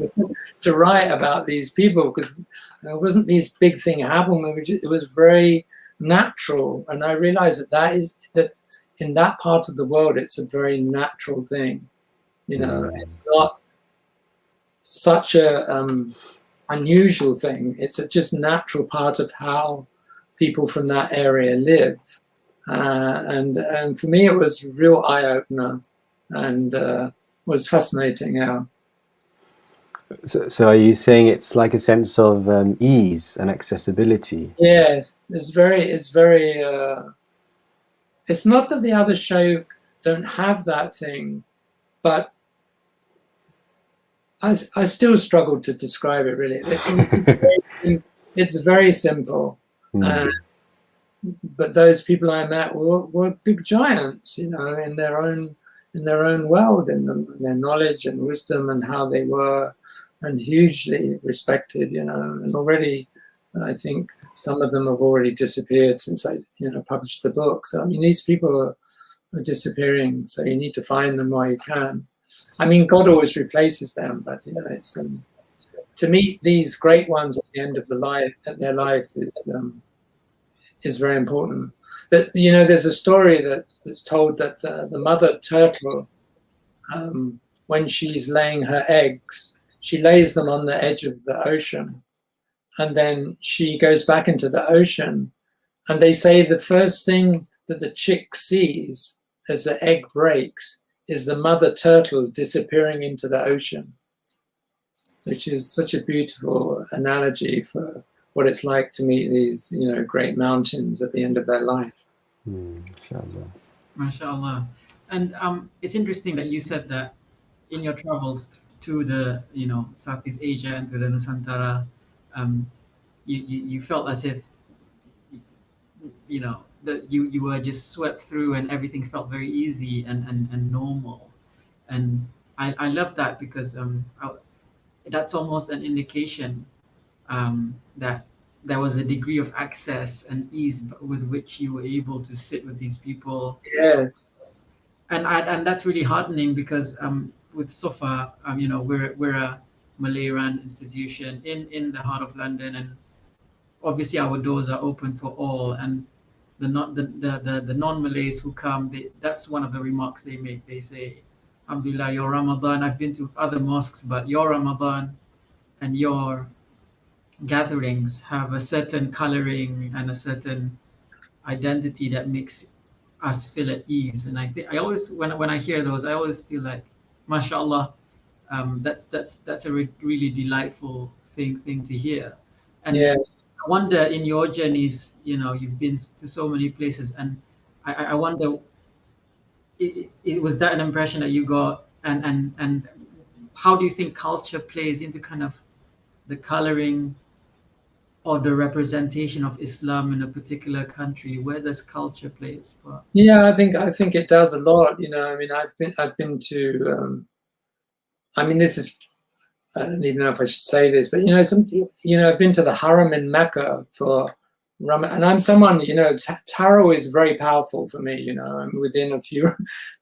to write about these people, because it wasn't these big thing happening. It was very natural. And I realized that in that part of the world, it's a very natural thing. It's not such a unusual thing. It's a just natural part of how people from that area live. And for me, it was a real eye-opener, and was fascinating. Yeah. So are you saying it's like a sense of ease and accessibility? Yes, it's very. It's not that the other shaykh don't have that thing, but I still struggle to describe it really. It's very simple. But those people I met were big giants, in their own world, in their knowledge and wisdom and how they were, and hugely respected, and already I think some of them have already disappeared since I, published the book. So I mean, these people are disappearing. So you need to find them while you can. I mean, God always replaces them, but you know, it's to meet these great ones at the end of their life is very important. That, you know, there's a story that's told that the mother turtle, when she's laying her eggs, she lays them on the edge of the ocean, and then she goes back into the ocean. And they say the first thing that the chick sees as the egg breaks is the mother turtle disappearing into the ocean, which is such a beautiful analogy for what it's like to meet these, you know, great mountains at the end of their life. Inshallah. MashaAllah. And it's interesting that you said that in your travels to the, you know, Southeast Asia and to the Nusantara, you felt as if, you know, that you were just swept through and everything felt very easy and normal. And I love that because that's almost an indication that there was a degree of access and ease with which you were able to sit with these people. Yes. And that's really heartening because with Suffa, you know, we're a Malay-run institution in the heart of London, and obviously our doors are open for all. And the non-Malays who come, that's one of the remarks they make. They say, Alhamdulillah, your Ramadan, I've been to other mosques, but your Ramadan and your gatherings have a certain coloring and a certain identity that makes us feel at ease. And I think I always, when I hear those, I always feel like, mashallah, that's a really delightful thing to hear. And Yeah. I wonder, in your journeys, you know, you've been to so many places, and I wonder, was that an impression that you got, and how do you think culture plays into kind of the coloring or the representation of Islam in a particular country? Where does culture play its part? Yeah, I think it does a lot. You know, I mean, I've been to. I mean, this is, I don't even know if I should say this, but you know, I've been to the Haram in Mecca for Ramadan, and I'm someone, you know, tarot is very powerful for me. You know, I'm within a few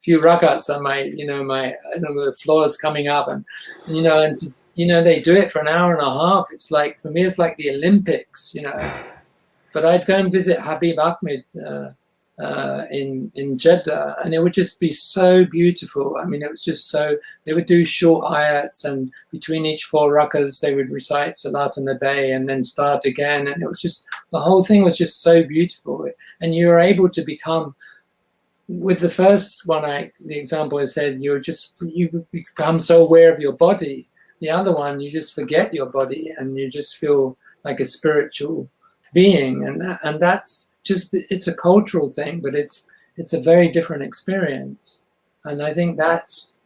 rakats, and the floor's coming up, and you know, and you know, they do it for an hour and a half. It's like, for me, it's like the Olympics, you know. But I'd go and visit Habib Ahmed in Jeddah, and it would just be so beautiful. I mean, it was just so, they would do short ayats, and between each 4 rakas, they would recite Salat al-Nabi and then start again. And it was just, the whole thing was just so beautiful. And you were able to become, with the first one, the example I said, you become so aware of your body. The other one, you just forget your body and you just feel like a spiritual being. And that's just, it's a cultural thing, but it's a very different experience. And I think that's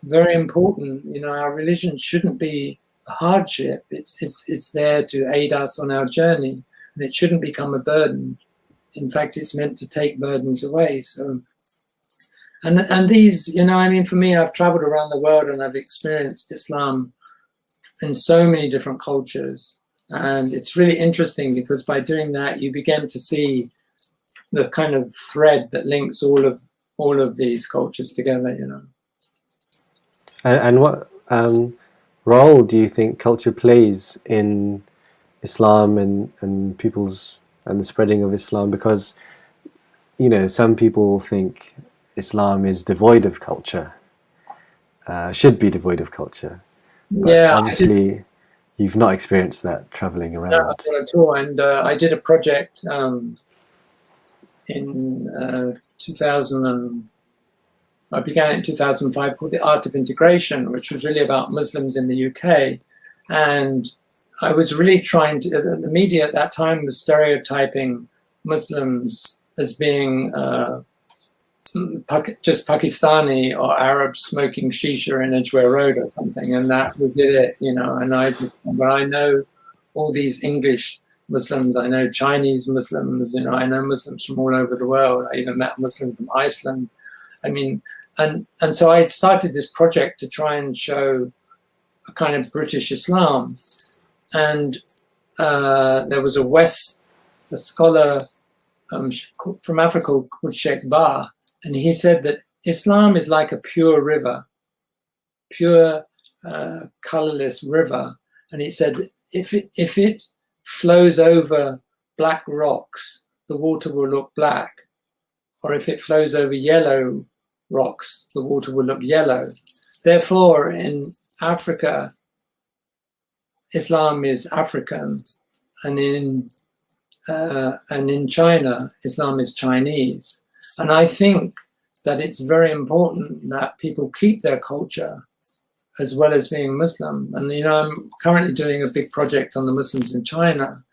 very important. You know, our religion shouldn't be a hardship. It's there to aid us on our journey, and it shouldn't become a burden. In fact, it's meant to take burdens away. So, and these, you know, I mean, for me, I've traveled around the world and I've experienced Islam in so many different cultures. And it's really interesting because by doing that, you begin to see the kind of thread that links all of these cultures together, you know. And what role do you think culture plays in Islam and people's, and the spreading of Islam? Because, you know, some people think Islam is devoid of culture, should be devoid of culture. But yeah, obviously you've not experienced that traveling around. No, not at all. And I did a project in 2000, I began in 2005, called The Art of Integration, which was really about Muslims in the UK. And I was really trying to, the media at that time was stereotyping Muslims as being just Pakistani or Arabs smoking shisha in Edgware Road or something, and that was it, you know. And but I know all these English Muslims, I know Chinese Muslims, you know, I know Muslims from all over the world. I even met Muslims from Iceland. I mean, and so I started this project to try and show a kind of British Islam. And there was a scholar from Africa called Sheikh Ba, And he said that Islam is like a pure river, pure colorless river. And he said if it flows over black rocks, the water will look black. Or if it flows over yellow rocks, the water will look yellow. Therefore, in Africa, Islam is African, and in China, Islam is Chinese. And I think that it's very important that people keep their culture as well as being Muslim. And I'm currently doing a big project on the Muslims in China.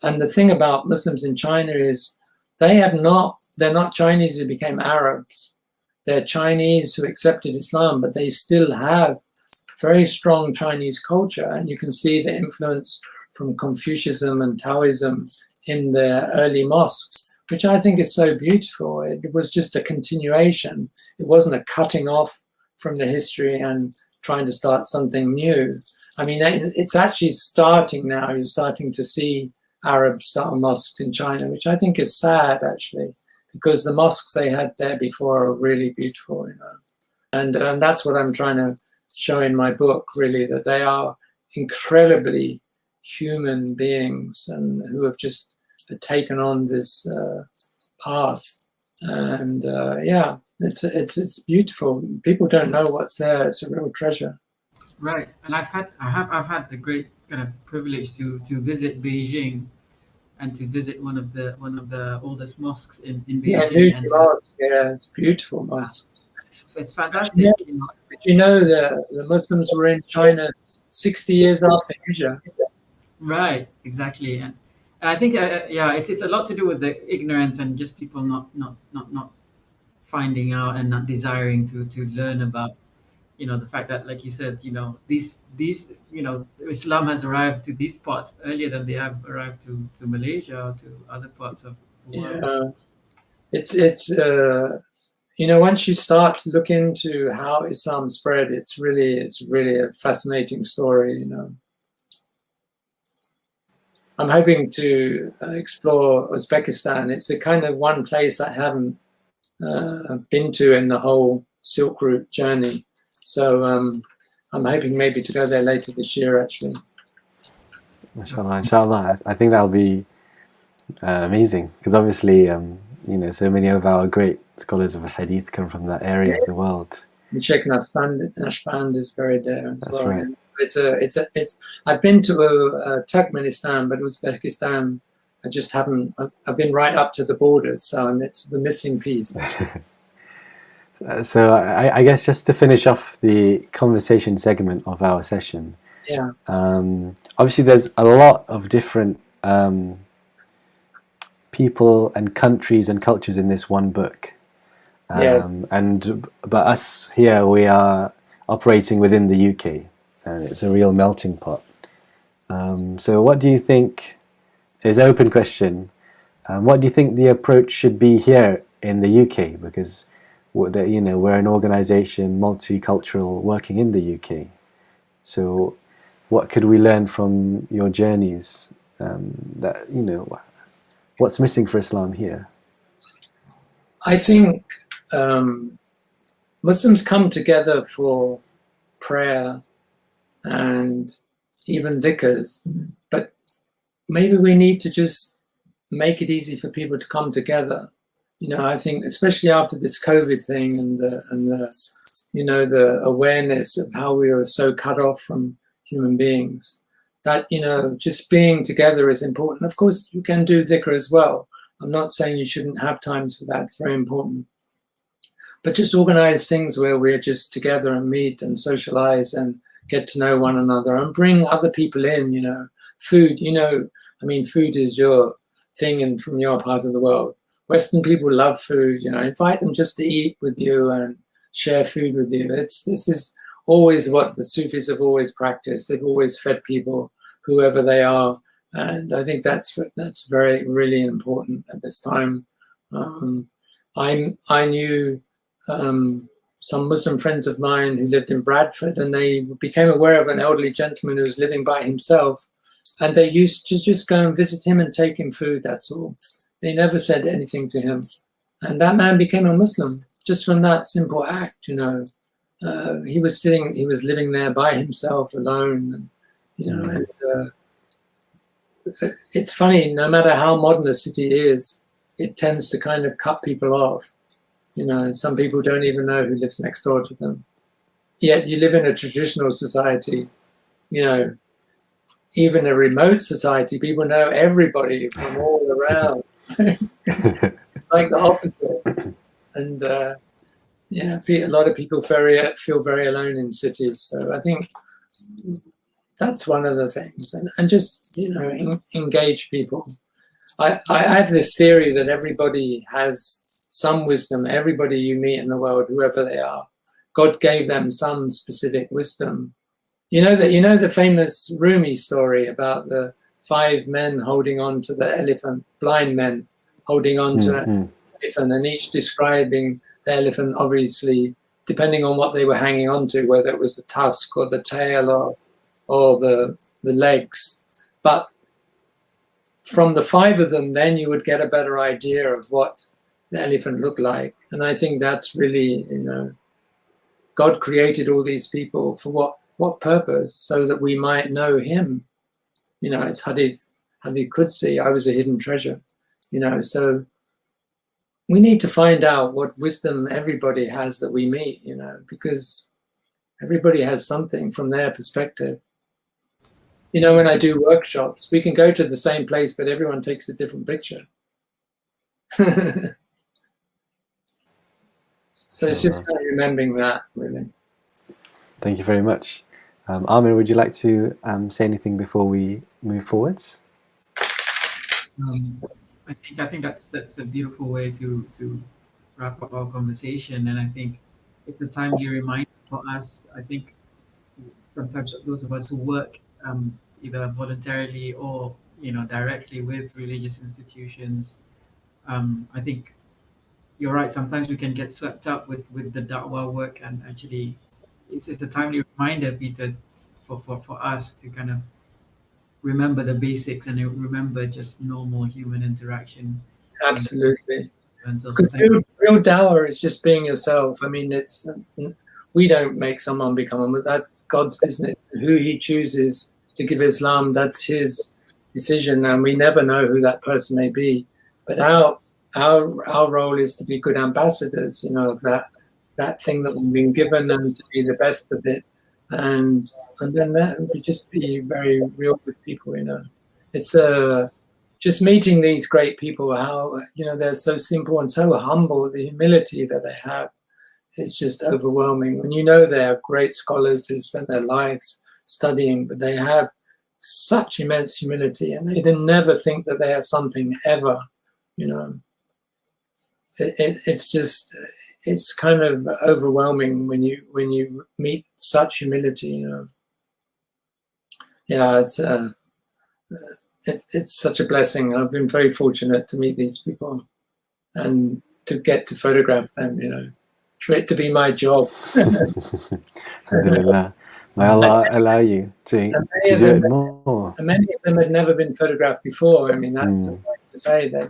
And the thing about Muslims in China is they're not Chinese who became Arabs. They're Chinese who accepted Islam, but they still have very strong Chinese culture. And you can see the influence from Confucianism and Taoism in their early mosques, which I think is so beautiful. It was just a continuation. It wasn't a cutting off from the history and trying to start something new. I mean, it's actually starting now. You're starting to see Arab-style mosques in China, which I think is sad, actually, because the mosques they had there before are really beautiful, And that's what I'm trying to show in my book, really, that they are incredibly human beings and who have just taken on this path. And yeah, it's beautiful. People don't know what's there. It's a real treasure. Right, and I've had the great kind of privilege to visit Beijing and to visit one of the oldest mosques in Yeah, Beijing. And mosque. Yeah, it's beautiful mosque. it's fantastic. Yeah. The Muslims were in China 60 years after Hijrah. Right, exactly, and I think it's a lot to do with the ignorance and just people not finding out and not desiring to learn about the fact that, like you said, these Islam has arrived to these parts earlier than they have arrived to Malaysia or to other parts of the world. It's once you start to look into how Islam spread, it's really a fascinating story. I'm hoping to explore Uzbekistan. It's the kind of one place I haven't been to in the whole Silk Route journey. So I'm hoping maybe to go there later this year, actually. Inshallah. I think that'll be amazing, because obviously, so many of our great scholars of hadith come from that area of the world. And Sheikh Nashband is buried there as That's well. right. It's. I've been to Turkmenistan, but Uzbekistan, I just haven't. I've been right up to the borders, so it's the missing piece. So I guess just to finish off the conversation segment of our session, Yeah. Obviously there's a lot of different people and countries and cultures in this one book. But us here, we are operating within the UK, and it's a real melting pot. So what do you think, is an open question, what do you think the approach should be here in the UK? Because we're an organisation, multicultural, working in the UK. So what could we learn from your journeys? What's missing for Islam here? I think Muslims come together for prayer and even dhikrs, but maybe we need to just make it easy for people to come together. I think especially after this COVID thing and the awareness of how we are so cut off from human beings, that just being together is important. Of course, you can do dhikr as well. I'm not saying you shouldn't have times for that. It's very important. But just organize things where we're just together and meet and socialize and get to know one another and bring other people in. Food. Food is your thing and from your part of the world. Western people love food. Invite them just to eat with you and share food with you. This is always what the Sufis have always practiced. They've always fed people, whoever they are, and I think that's very, really important at this time. I knew some Muslim friends of mine who lived in Bradford, and they became aware of an elderly gentleman who was living by himself, and they used to just go and visit him and take him food. That's all. They never said anything to him, and that man became a Muslim. just from that simple act, he was living there by himself alone, and, and it's funny, no matter how modern a city is, it tends to kind of cut people off. Some people don't even know who lives next door to them. Yet you live in a traditional society, even a remote society, people know everybody from all around. Like the opposite. And a lot of people feel very alone in cities. So I think that's one of the things. And just, engage people. I have this theory that everybody has some wisdom. Everybody you meet in the world, whoever they are, God gave them some specific wisdom. The famous Rumi story about the 5 men holding on to the elephant, blind men holding on to an elephant, and each describing the elephant, obviously, depending on what they were hanging on to, whether it was the tusk or the tail or the legs. But from the 5 of them, then you would get a better idea of what the elephant looked like. And I think that's really, God created all these people for what purpose? So that we might know him. It's Hadith Qudsi, I was a hidden treasure. So we need to find out what wisdom everybody has that we meet, because everybody has something from their perspective. When I do workshops, we can go to the same place, but everyone takes a different picture. So it's just kind of remembering that, really. Thank you very much. Armin, would you like to say anything before we move forwards? I think that's a beautiful way to wrap up our conversation, and I think it's a timely reminder for us. I think sometimes those of us who work either voluntarily or directly with religious institutions, I think you're right. Sometimes we can get swept up with the da'wah work, and actually, it's a timely reminder, Peter, for us to kind of remember the basics and remember just normal human interaction. Absolutely. So Because real dawah is just being yourself. I mean, we don't make someone become a Muslim. That's God's business. Who he chooses to give Islam, that's his decision, and we never know who that person may be. But our role is to be good ambassadors, of that thing that we've been given, and to be the best of it. And then that would just be very real with people, It's just meeting these great people, how, they're so simple and so humble, the humility that they have, it's just overwhelming. And they're great scholars who spent their lives studying, but they have such immense humility, and they never think that they are something ever, it's kind of overwhelming when you meet such humility, Yeah, it's such a blessing. I've been very fortunate to meet these people and to get to photograph them, for it to be my job. Alhamdulillah. May Allah allow you to do it more. And many of them had never been photographed before. I mean, that's the point to say that,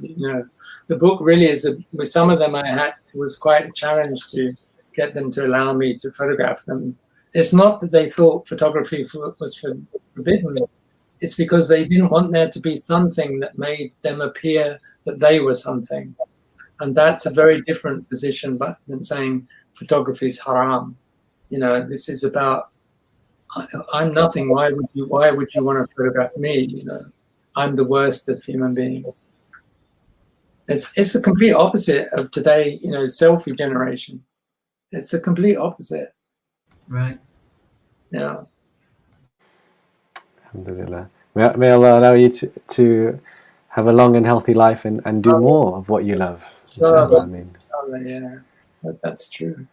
the book really is, with some of them it was quite a challenge to get them to allow me to photograph them. It's not that they thought photography was forbidden. It's because they didn't want there to be something that made them appear that they were something. And that's a very different position than saying photography is haram. This is about, I'm nothing. Why would you want to photograph me? I'm the worst of human beings. It's the complete opposite of today, selfie generation. It's the complete opposite. Right. Yeah. Alhamdulillah. May Allah allow you to have a long and healthy life and do more of what you love. Inshallah, I mean. Yeah, that's true.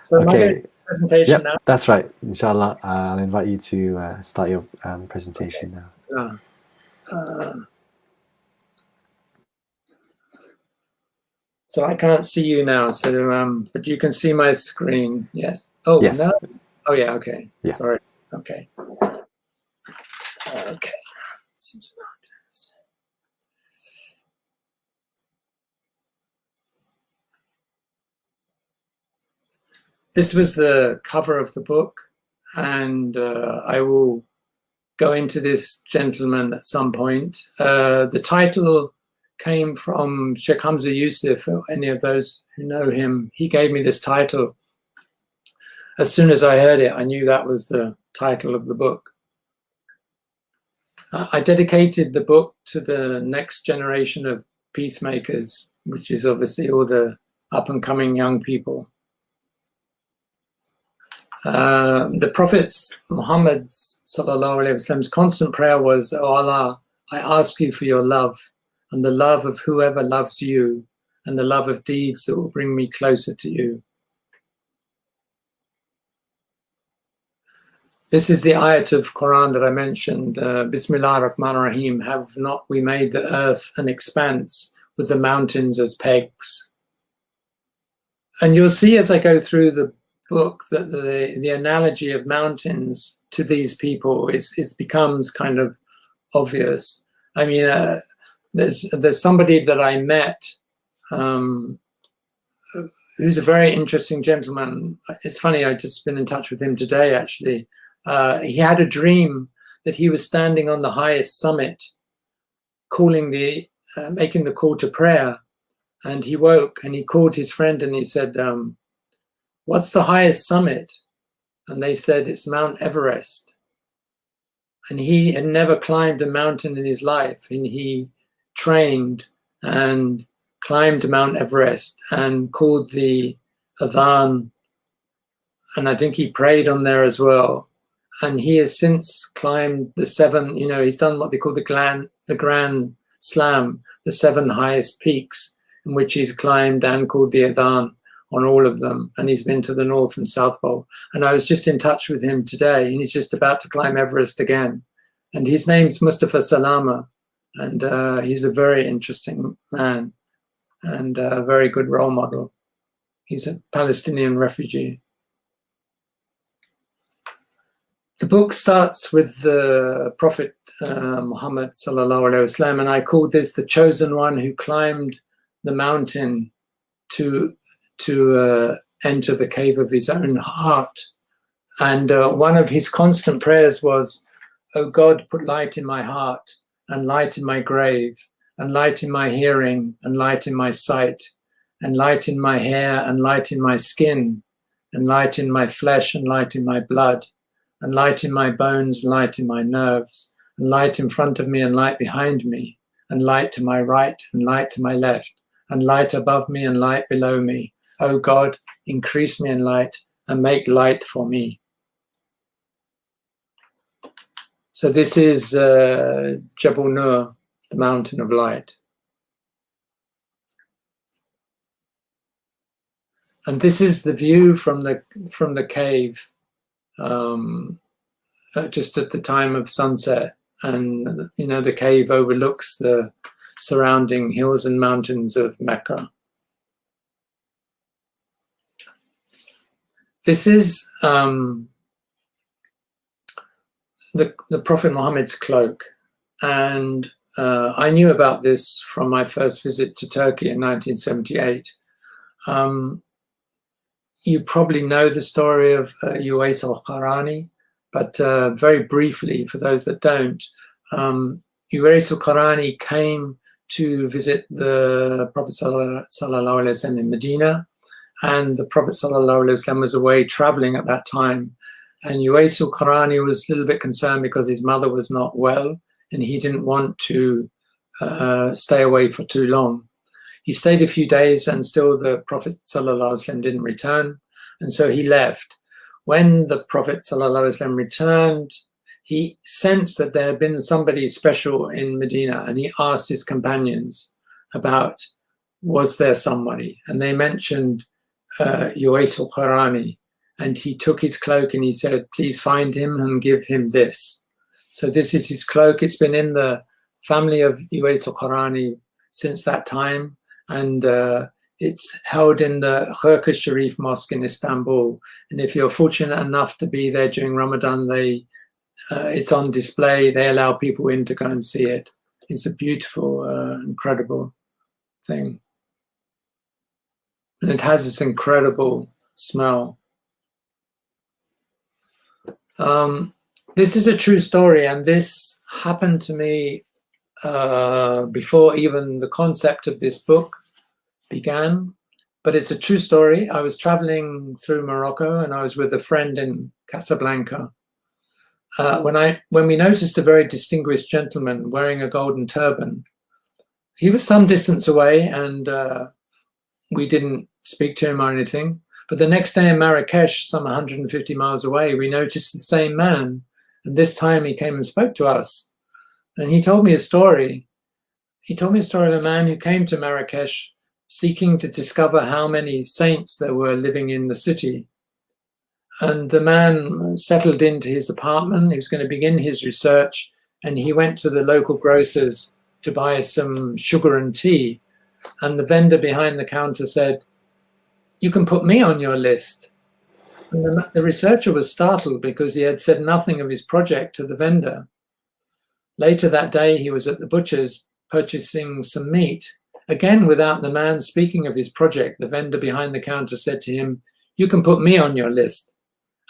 So okay. Presentation now? That's right. Inshallah, I'll invite you to start your presentation now. So I can't see you now, so but you can see my screen. Yes. Oh, yes. No? Oh yeah. Okay. Yeah. Sorry. Okay. Okay. This was the cover of the book, and I will go into this gentleman at some point. The title came from Sheikh Hamza Yusuf, or any of those who know him. He gave me this title. As soon as I heard it, I knew that was the title of the book. I dedicated the book to the next generation of peacemakers, which is obviously all the up-and-coming young people. The Prophet Muhammad sallallahu alaihi wasallam's constant prayer was, "Oh Allah, I ask you for your love and the love of whoever loves you and the love of deeds that will bring me closer to you." This is the ayat of Quran that I mentioned, Bismillah ar-Rahman ar-Rahim, have not we made the earth an expanse with the mountains as pegs? And you'll see as I go through the book that the analogy of mountains to these people becomes kind of obvious. I mean, there's somebody that I met who's a very interesting gentleman. It's funny, I've just been in touch with him today, actually. He had a dream that he was standing on the highest summit, making the call to prayer. And he woke and he called his friend and he said, "What's the highest summit?" And they said, "It's Mount Everest." And he had never climbed a mountain in his life. And he trained and climbed Mount Everest and called the adhan. And I think he prayed on there as well. And he has since climbed the seven, he's done what they call the Grand Slam, the 7 highest peaks, in which he's climbed and called the adhan on all of them. And he's been to the North and South Pole. And I was just in touch with him today, and he's just about to climb Everest again. And his name's Mustafa Salama. And he's a very interesting man and a very good role model. He's a Palestinian refugee. The book starts with the Prophet Muhammad sallallahu alaihi wasallam, and I called this the chosen one who climbed the mountain to enter the cave of his own heart. And one of his constant prayers was, "Oh God, put light in my heart and light in my grave and light in my hearing and light in my sight and light in my hair and light in my skin and light in my flesh and light in my blood and light in my bones and light in my nerves and light in front of me and light behind me and light to my right and light to my left and light above me and light below me. Oh God, increase me in light and make light for me." So this is Jabal Nur, the mountain of light. And this is the view from the cave, just at the time of sunset. And the cave overlooks the surrounding hills and mountains of Mecca. This is the Prophet Muhammad's cloak, and I knew about this from my first visit to Turkey in 1978. You probably know the story of Uwais al-Qarani, but very briefly, for those that don't, Uwais al-Qarani came to visit the Prophet sallallahu alaihi wasallam in Medina, and the Prophet sallallahu alaihi wasallam was away traveling at that time. And Uwais al-Qarani was a little bit concerned because his mother was not well, and he didn't want to stay away for too long. He stayed a few days, and still the Prophet sallallahu alaihi wasallam didn't return, and so he left. When the Prophet sallallahu alaihi wasallam returned, he sensed that there had been somebody special in Medina, and he asked his companions about, was there somebody? And they mentioned Uwais al-Qarani. And he took his cloak and he said, "Please find him and give him this." So this is his cloak. It's been in the family of Uwais al-Qarani since that time. And it's held in the Khirk Sharif Mosque in Istanbul. And if you're fortunate enough to be there during Ramadan, it's on display. They allow people in to go and see it. It's a beautiful, incredible thing. And it has this incredible smell. This is a true story, and this happened to me before even the concept of this book began. But it's a true story. I was traveling through Morocco, and I was with a friend in Casablanca. When we noticed a very distinguished gentleman wearing a golden turban, he was some distance away, and we didn't speak to him or anything. But the next day in Marrakesh, some 150 miles away, we noticed the same man. And this time he came and spoke to us. And he told me a story. He told me a story of a man who came to Marrakesh seeking to discover how many saints there were living in the city. And the man settled into his apartment. He was going to begin his research. And he went to the local grocers to buy some sugar and tea. And the vendor behind the counter said, "You can put me on your list." And the researcher was startled because he had said nothing of his project to the vendor. Later that day, he was at the butcher's purchasing some meat. Again, without the man speaking of his project, the vendor behind the counter said to him, "You can put me on your list."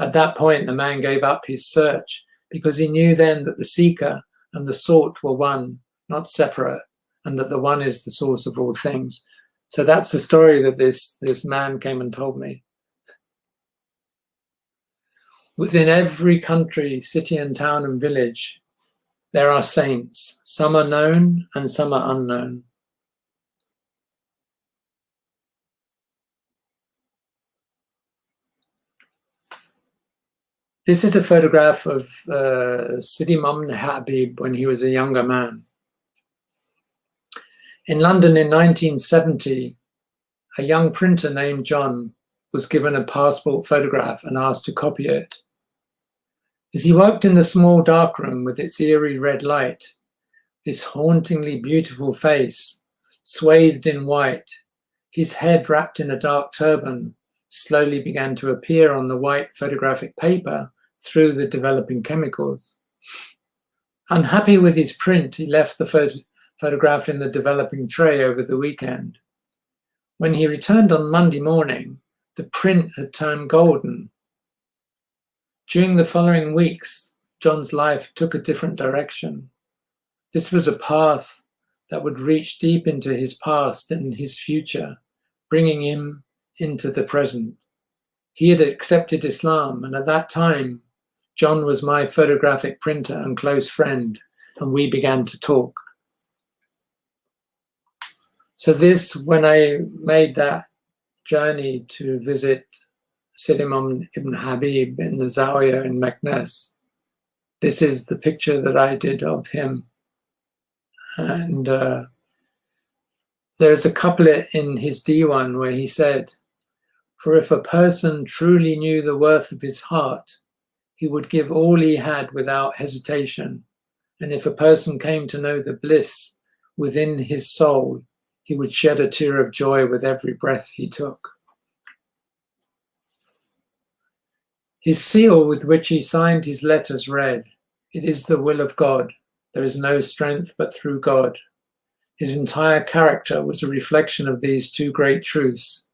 At that point, the man gave up his search because he knew then that the seeker and the sought were one, not separate, and that the one is the source of all things. So that's the story that this man came and told me. Within every country, city and town and village, there are saints. Some are known and some are unknown. This is a photograph of Sidi Muhammad Habib when he was a younger man. In London in 1970, a young printer named John was given a passport photograph and asked to copy it. As he worked in the small dark room with its eerie red light, this hauntingly beautiful face, swathed in white, his head wrapped in a dark turban, slowly began to appear on the white photographic paper through the developing chemicals. Unhappy with his print, he left the photograph in the developing tray over the weekend. When he returned on Monday morning, the print had turned golden. During the following weeks, John's life took a different direction. This was a path that would reach deep into his past and his future, bringing him into the present. He had accepted Islam, and at that time, John was my photographic printer and close friend, and we began to talk. So this, when I made that journey to visit Sidi Muhammad ibn Habib in the Zawiya in Meknes, this is the picture that I did of him. And there's a couplet in his Diwan where he said, "For if a person truly knew the worth of his heart, he would give all he had without hesitation. And if a person came to know the bliss within his soul, he would shed a tear of joy with every breath he took." His seal with which he signed his letters read, "It is the will of God. There is no strength but through God." His entire character was a reflection of these two great truths.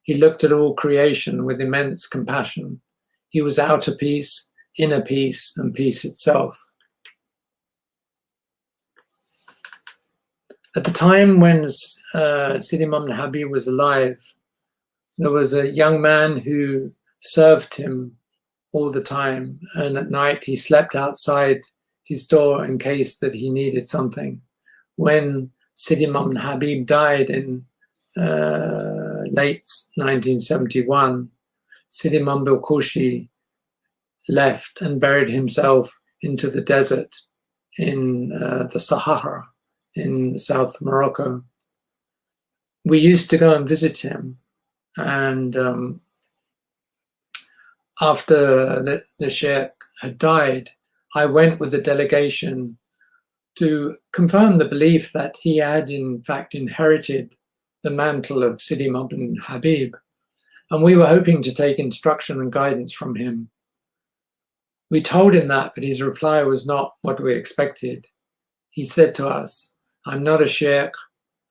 He looked at all creation with immense compassion. He was outer peace, inner peace, and peace itself. At the time when Sidi Muhammad Habib was alive, there was a young man who served him all the time, and at night he slept outside his door in case that he needed something. When Sidi Muhammad Habib died in late 1971, Sidi Muhammad Kushi left and buried himself into the desert in the Sahara in South Morocco. We used to go and visit him, and after the Sheikh had died, I went with the delegation to confirm the belief that he had in fact inherited the mantle of Sidi Muhammad Habib, and we were hoping to take instruction and guidance from him. We told him that, but his reply was not what we expected. He said to us, "I'm not a sheikh,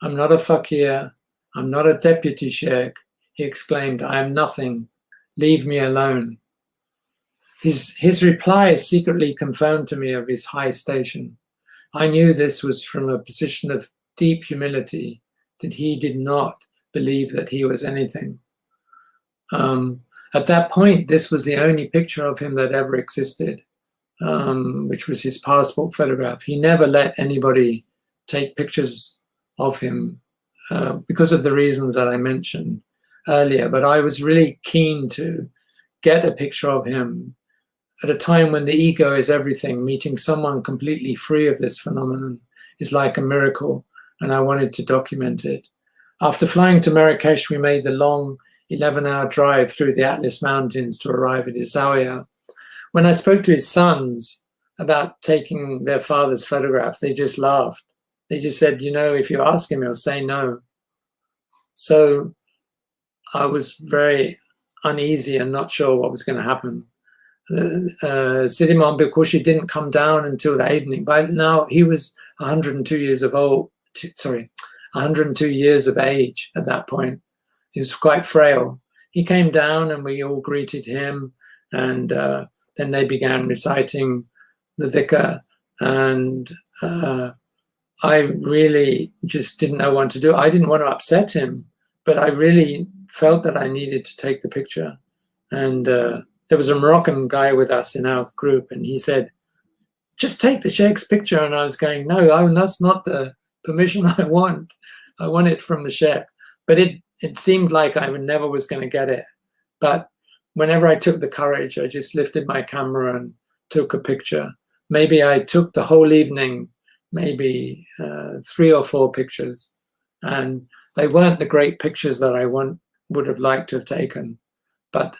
I'm not a fakir, I'm not a deputy sheikh." He exclaimed, "I am nothing, leave me alone." his reply secretly confirmed to me of his high station. I knew this was from a position of deep humility, that he did not believe that he was anything. At that point, this was the only picture of him that ever existed, which was his passport photograph. He never let anybody take pictures of him because of the reasons that I mentioned earlier. But I was really keen to get a picture of him at a time when the ego is everything. Meeting someone completely free of this phenomenon is like a miracle, and I wanted to document it. After flying to Marrakesh, we made the long 11-hour drive through the Atlas Mountains to arrive at his zawiya. When I spoke to his sons about taking their father's photograph, they just laughed. They just said, you know, if you ask him, he'll say no. So I was very uneasy and not sure what was going to happen. Sidi Imam Bilkushi didn't come down until the evening. By now, he was 102 years of 102 years of age at that point. He was quite frail. He came down and we all greeted him, and then they began reciting the dhikr, and I really just didn't know what to do. I didn't want to upset him, but I really felt that I needed to take the picture. And there was a Moroccan guy with us in our group, and he said, just take the Sheikh's picture. And I was going, no, that's not the permission I want. I want it from the Sheikh. But it seemed like I never was going to get it. But whenever I took the courage, I just lifted my camera and took a picture. Maybe I took the whole evening, maybe 3 or 4 pictures. And they weren't the great pictures that I would have liked to have taken.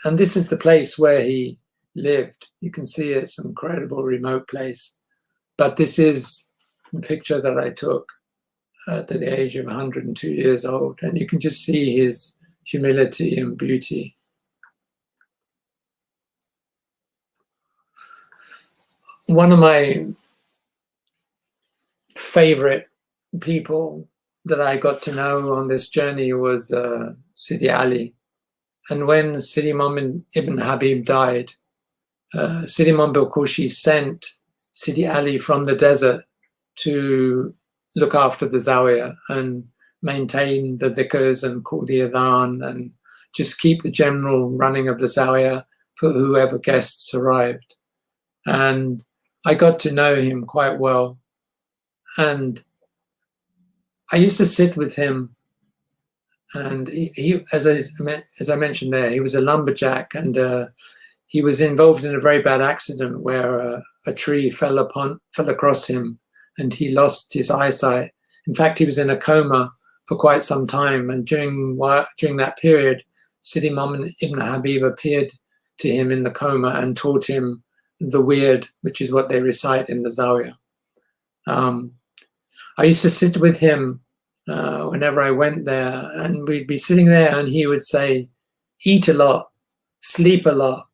And this is the place where he lived. You can see it's an incredible remote place. But this is the picture that I took at the age of 102 years old. And you can just see his humility and beauty. One of my favorite people that I got to know on this journey was Sidi Ali. And when Sidi Imam Ibn Habib died, Sidi Imam Bilkushi sent Sidi Ali from the desert to look after the zawiya and maintain the dhikrs and call the adhan and just keep the general running of the zawiya for whoever guests arrived. And I got to know him quite well. And I used to sit with him, and he as I mentioned there, he was a lumberjack, and he was involved in a very bad accident where a tree fell across him, and he lost his eyesight. In fact, he was in a coma for quite some time, and during that period, Sidi Imam Ibn Habib appeared to him in the coma and taught him the weird, which is what they recite in the zawiya. I used to sit with him whenever I went there, and we'd be sitting there and he would say, eat a lot, sleep a lot,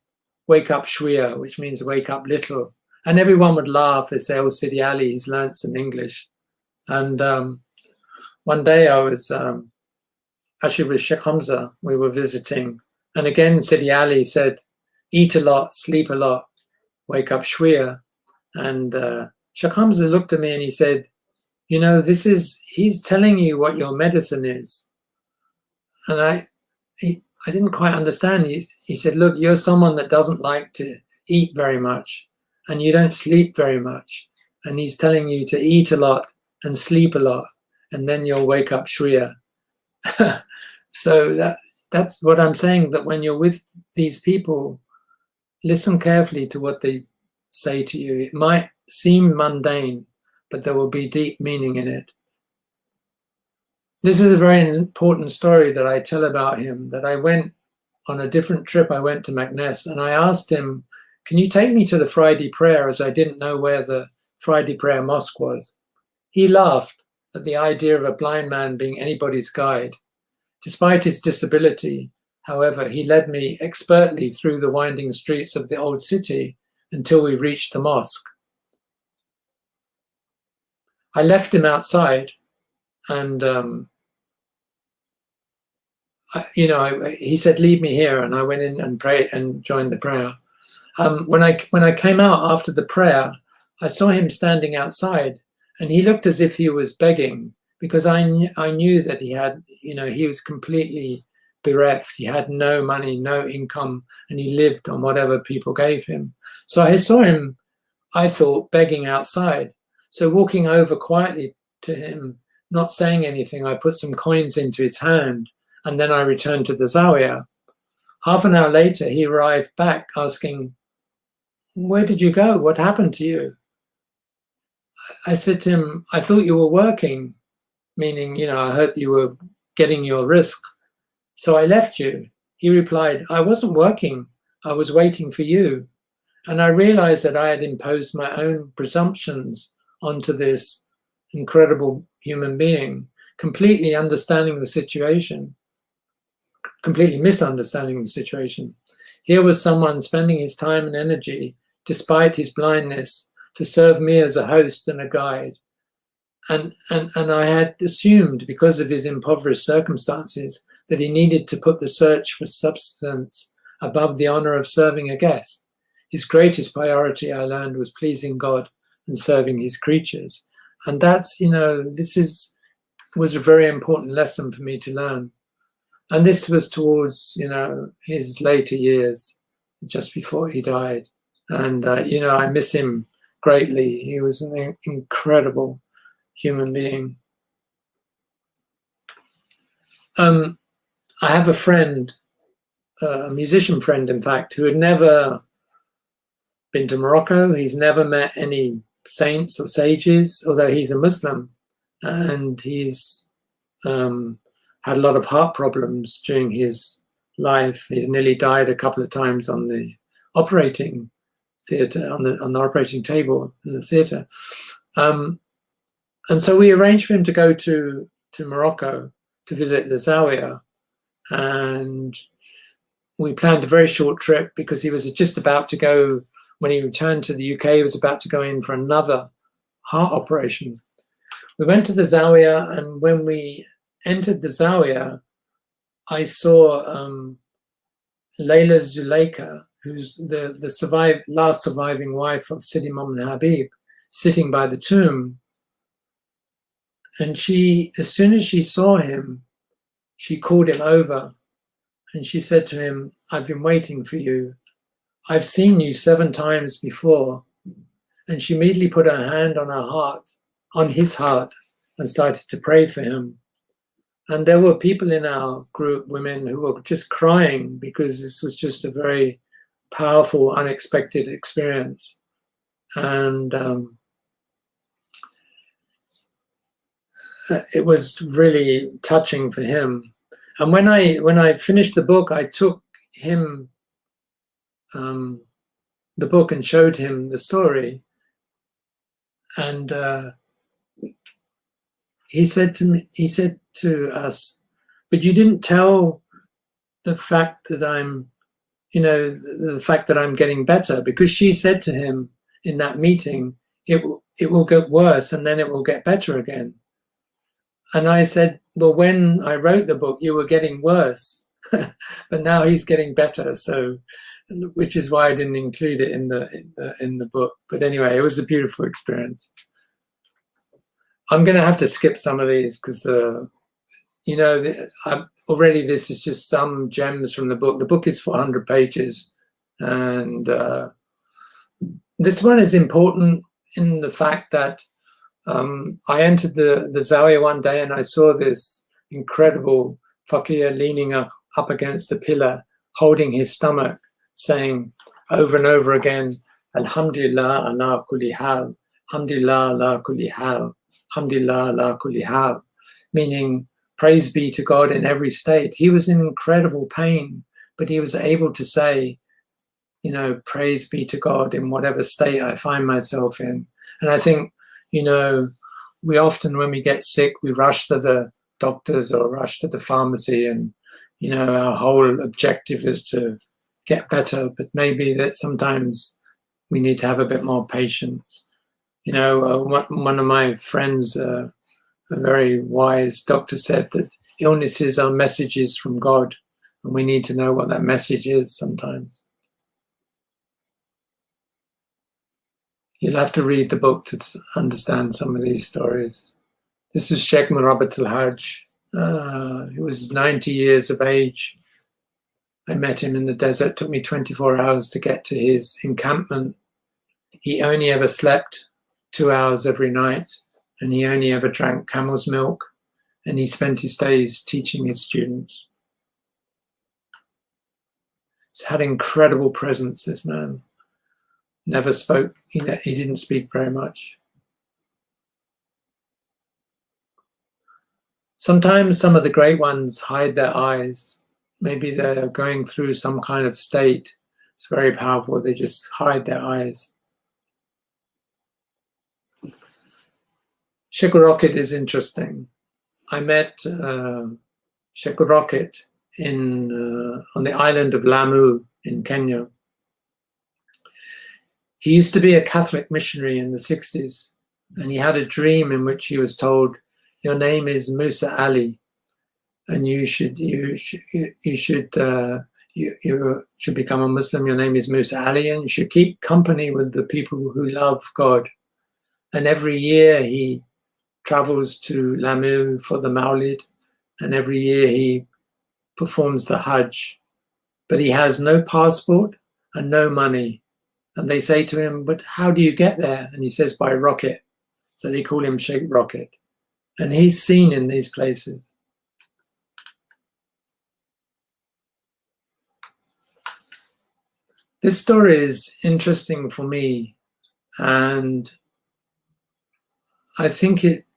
wake up shwiya, which means wake up little. And everyone would laugh. They'd say, oh, Sidi Ali, he's learnt some English. And one day I was actually with Sheikh Hamza, we were visiting. And again, Sidi Ali said, eat a lot, sleep a lot, wake up shwiya. And Sheikh Hamza looked at me and he said, you know, he's telling you what your medicine is. And I didn't quite understand. He said, look, you're someone that doesn't like to eat very much and you don't sleep very much. And he's telling you to eat a lot and sleep a lot, and then you'll wake up shwiya. So that's what I'm saying, that when you're with these people, listen carefully to what they say to you. It might seem mundane, but there will be deep meaning in it. This is a very important story that I tell about him, that I went on a different trip. I went to Maknes and I asked him, can you take me to the Friday prayer, as I didn't know where the Friday prayer mosque was. He laughed at the idea of a blind man being anybody's guide. Despite his disability, however, he led me expertly through the winding streets of the old city until we reached the mosque. I left him outside, and he said, leave me here, and I went in and prayed and joined the prayer. When I came out after the prayer, I saw him standing outside, and he looked as if he was begging, because I knew that he had, he was completely bereft. He had no money, no income, and he lived on whatever people gave him. So I saw him, I thought, begging outside. So walking over quietly to him, not saying anything, I put some coins into his hand, and then I returned to the Zawiya. Half an hour later, he arrived back asking, "Where did you go? What happened to you?" I said to him, "I thought you were working," meaning, I heard you were getting your risk. "So I left you." He replied, "I wasn't working. I was waiting for you." And I realized that I had imposed my own presumptions onto this incredible human being, completely understanding the situation, completely misunderstanding the situation. Here was someone spending his time and energy, despite his blindness, to serve me as a host and a guide. And I had assumed, because of his impoverished circumstances, that he needed to put the search for substance above the honor of serving a guest. His greatest priority, I learned, was pleasing God and serving his creatures. And that's, was a very important lesson for me to learn. And this was towards, his later years, just before he died. And, I miss him greatly. He was an incredible human being. I have a friend, a musician friend, in fact, who had never been to Morocco. He's never met any saints or sages, although he's a Muslim, and he's had a lot of heart problems during his life. He's nearly died a couple of times on the operating theatre, on the operating table in the theatre. And so we arranged for him to go to Morocco to visit the Zawiya, and we planned a very short trip because he was just about to go. When he returned to the UK, he was about to go in for another heart operation. We went to the Zawiya, and when we entered the Zawiya, I saw Layla Zuleika, who's the last surviving wife of Sidi Muhammad Habib, sitting by the tomb. And she, as soon as she saw him, she called him over, and she said to him, "I've been waiting for you. I've seen you 7 times before." And she immediately put her hand on his heart, and started to pray for him. And there were people in our group, women, who were just crying because this was just a very powerful, unexpected experience. And it was really touching for him. And when I finished the book, I took him the book and showed him the story. And he said to us, "But you didn't tell the fact that I'm, the fact that I'm getting better," because she said to him in that meeting, it will get worse and then it will get better again. And I said, "Well, when I wrote the book, you were getting worse, but now he's getting better." So, which is why I didn't include it in the book. But anyway, it was a beautiful experience. I'm going to have to skip some of these because, already this is just some gems from the book. The book is 400 pages. And this one is important in the fact that I entered the Zawiya one day and I saw this incredible fakir leaning up against a pillar, holding his stomach, saying over and over again, "Alhamdulillah ala kulli hal, alhamdulillah ala kulli hal, alhamdulillah ala kulli hal," meaning praise be to God in every state. He was in incredible pain, but he was able to say, praise be to God in whatever state I find myself in. And I think, we often, when we get sick, we rush to the doctors or rush to the pharmacy, and, our whole objective is to get better, but maybe that sometimes we need to have a bit more patience. One of my friends, a very wise doctor, said that illnesses are messages from God, and we need to know what that message is sometimes. You'll have to read the book to understand some of these stories. This is Sheikh Murabat al-Hajj. He was 90 years of age. I met him in the desert. It took me 24 hours to get to his encampment. He only ever slept 2 hours every night, and he only ever drank camel's milk, and he spent his days teaching his students. He's had incredible presence, this man. Never spoke, he didn't speak very much. Sometimes some of the great ones hide their eyes. Maybe they're going through some kind of state. It's very powerful. They just hide their eyes. Sheikh Rocket is interesting. I met Sheikh Rocket on the island of Lamu in Kenya. He used to be a Catholic missionary in the 60s, and he had a dream in which he was told, "Your name is Musa Ali, and you should become a Muslim. Your name is Musa Ali, and you should keep company with the people who love God." And every year he travels to Lamu for the Maulid, and every year he performs the Hajj, but he has no passport and no money. And they say to him, "But how do you get there?" And he says, "By rocket." So they call him Sheikh Rocket. And he's seen in these places. This story is interesting for me, and I think it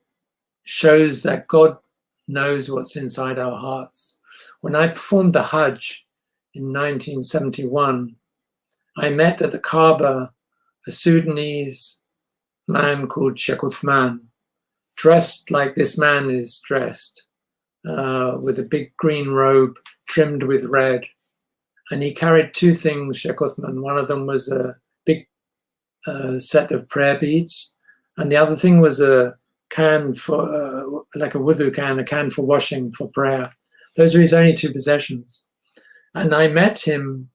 shows that God knows what's inside our hearts. When I performed the Hajj in 1971, I met at the Kaaba a Sudanese man called Sheikh Uthman, dressed like this man is dressed, with a big green robe trimmed with red. And he carried two things, Sheikh Uthman. One of them was a big set of prayer beads, and the other thing was a can for, like a wudu can, a can for washing for prayer. Those were his only two possessions. And I met him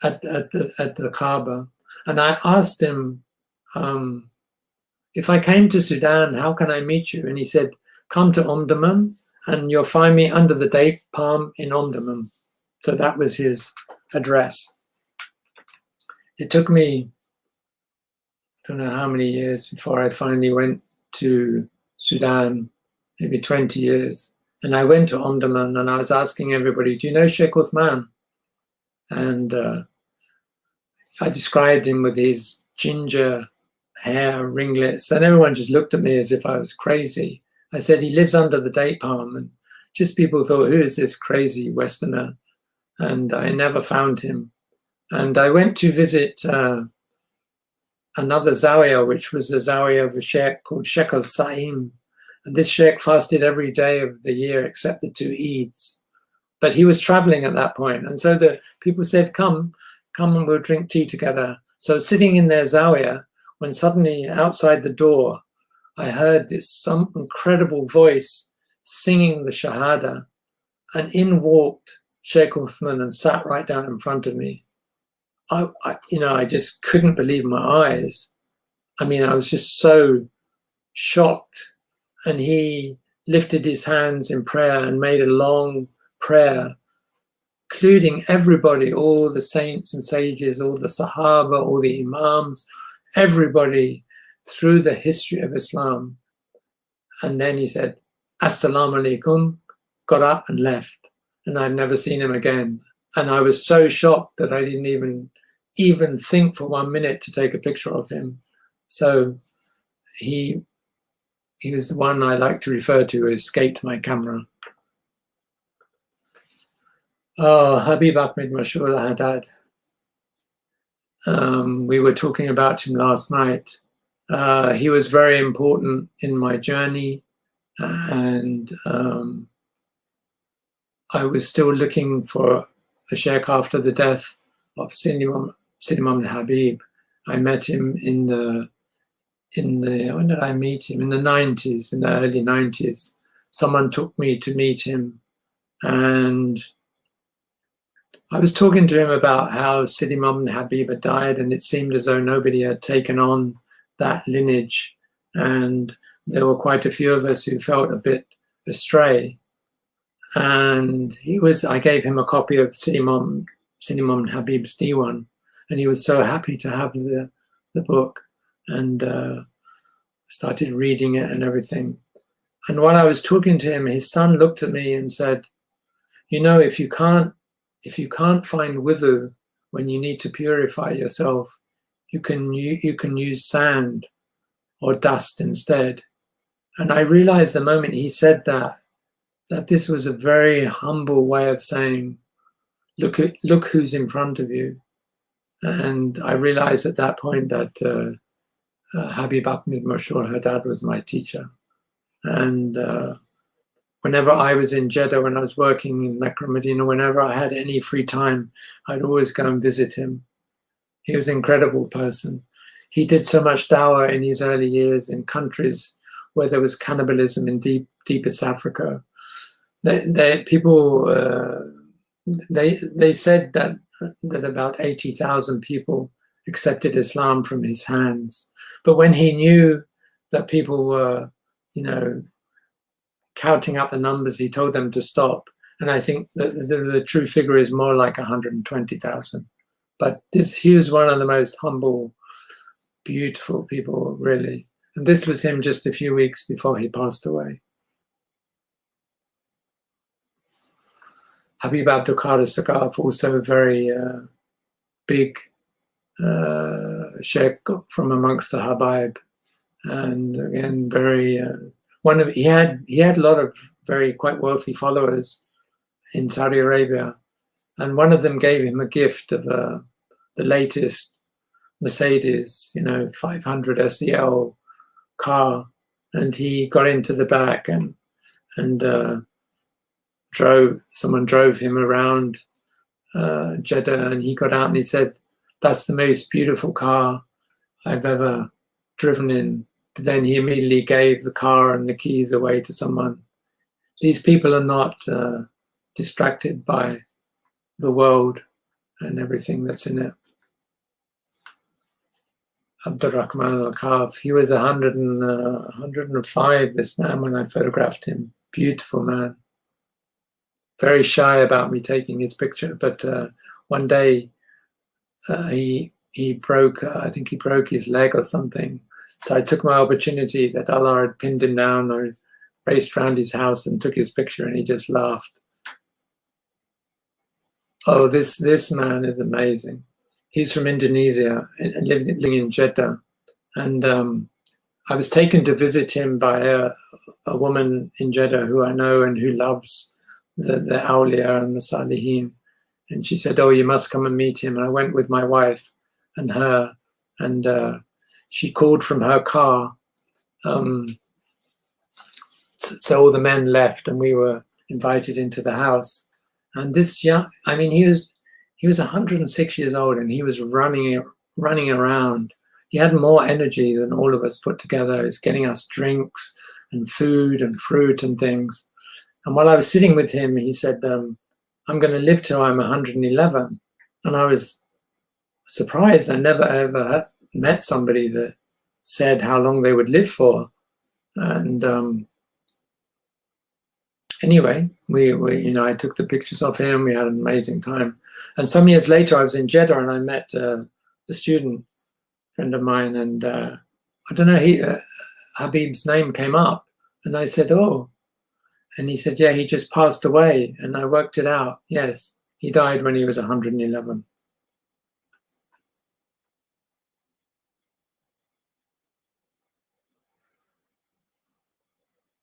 at the Kaaba, and I asked him, if I came to Sudan, how can I meet you? And he said, "Come to Omdurman, and you'll find me under the date palm in Omdurman." So that was his address. It took me, I don't know how many years before I finally went to Sudan, maybe 20 years. And I went to Omdurman, and I was asking everybody, "Do you know Sheikh Uthman?" And I described him with his ginger hair, ringlets, and everyone just looked at me as if I was crazy. I said, "He lives under the date palm," and just people thought, "Who is this crazy Westerner?" And I never found him. And I went to visit another Zawiya, which was the Zawiya of a Sheikh called Sheikh al-Sa'im. And this Sheikh fasted every day of the year except the two Eids. But he was traveling at that point. And so the people said, come and we'll drink tea together. So sitting in their Zawiya, when suddenly outside the door, I heard some incredible voice singing the Shahada, and in walked Sheikh Uthman and sat right down in front of me. I just couldn't believe my eyes. I mean, I was just so shocked. And he lifted his hands in prayer and made a long prayer, including everybody, all the saints and sages, all the Sahaba, all the Imams, everybody through the history of Islam. And then he said, "Assalamu alaikum," got up and left. And I've never seen him again. And I was so shocked that I didn't even think for 1 minute to take a picture of him. So he was the one I like to refer to who escaped my camera. Oh, Habib Ahmed Mashur Haddad. We were talking about him last night. He was very important in my journey, and I was still looking for a sheikh after the death of Sidi Imam Habib. I met him in the when did I meet him? In the 90s, in the early 90s. Someone took me to meet him, and I was talking to him about how Sidi Muhammad Habib had died, and it seemed as though nobody had taken on that lineage. And there were quite a few of us who felt a bit astray. And I gave him a copy of Sidi Muhammad Habib's Diwan, and he was so happy to have the book, and started reading it and everything. And while I was talking to him, his son looked at me and said, you know, if you can't find wudu when you need to purify yourself, you can use sand or dust instead. And I realized the moment he said that this was a very humble way of saying, look who's in front of you. And I realized at that point that Habib Ahmed Mashur, her dad, was my teacher. And whenever I was in Jeddah, when I was working in Mecca, Medina, whenever I had any free time, I'd always go and visit him. He was an incredible person. He did so much dawah in his early years in countries where there was cannibalism in deepest Africa. They said that about 80,000 people accepted Islam from his hands. But when he knew that people were, you know, counting up the numbers, he told them to stop. And I think that the true figure is more like 120,000. But he was one of the most humble, beautiful people, really. And this was him just a few weeks before he passed away. Habib Abdul Qadir Sagaf, also a very big sheikh from amongst the Habaib, and again very he had a lot of quite wealthy followers in Saudi Arabia, and one of them gave him a gift of the latest Mercedes, 500 SEL car, and he got into the back and someone drove him around Jeddah, and he got out and he said, "That's the most beautiful car I've ever driven in." But then he immediately gave the car and the keys away to someone. These people are not distracted by the world and everything that's in it. Abdul Rahman Al-Kaf, he was 105, this man, when I photographed him. Beautiful man. Very shy about me taking his picture, but one day he broke, I think he broke his leg or something. So I took my opportunity that Allah had pinned him down. I raced around his house and took his picture, and he just laughed. Oh, this man is amazing. He's from Indonesia and living in Jeddah. And I was taken to visit him by a woman in Jeddah who I know and who loves the awliya and the salihin. And she said, "Oh, you must come and meet him." And I went with my wife and her, and she called from her car. So all the men left, and we were invited into the house. And this young, I mean, he was 106 years old, and he was running around. He had more energy than all of us put together. He was getting us drinks and food and fruit and things. And while I was sitting with him, he said, "I'm going to live till I'm 111. And I was surprised. I never ever met somebody that said how long they would live for. And anyway, we I took the pictures of him. We had an amazing time. And some years later, I was in Jeddah, and I met a student friend of mine, and I don't know, Habib's name came up, and I said, "Oh," and he said, "Yeah, he just passed away." And I worked it out. Yes, he died when he was 111.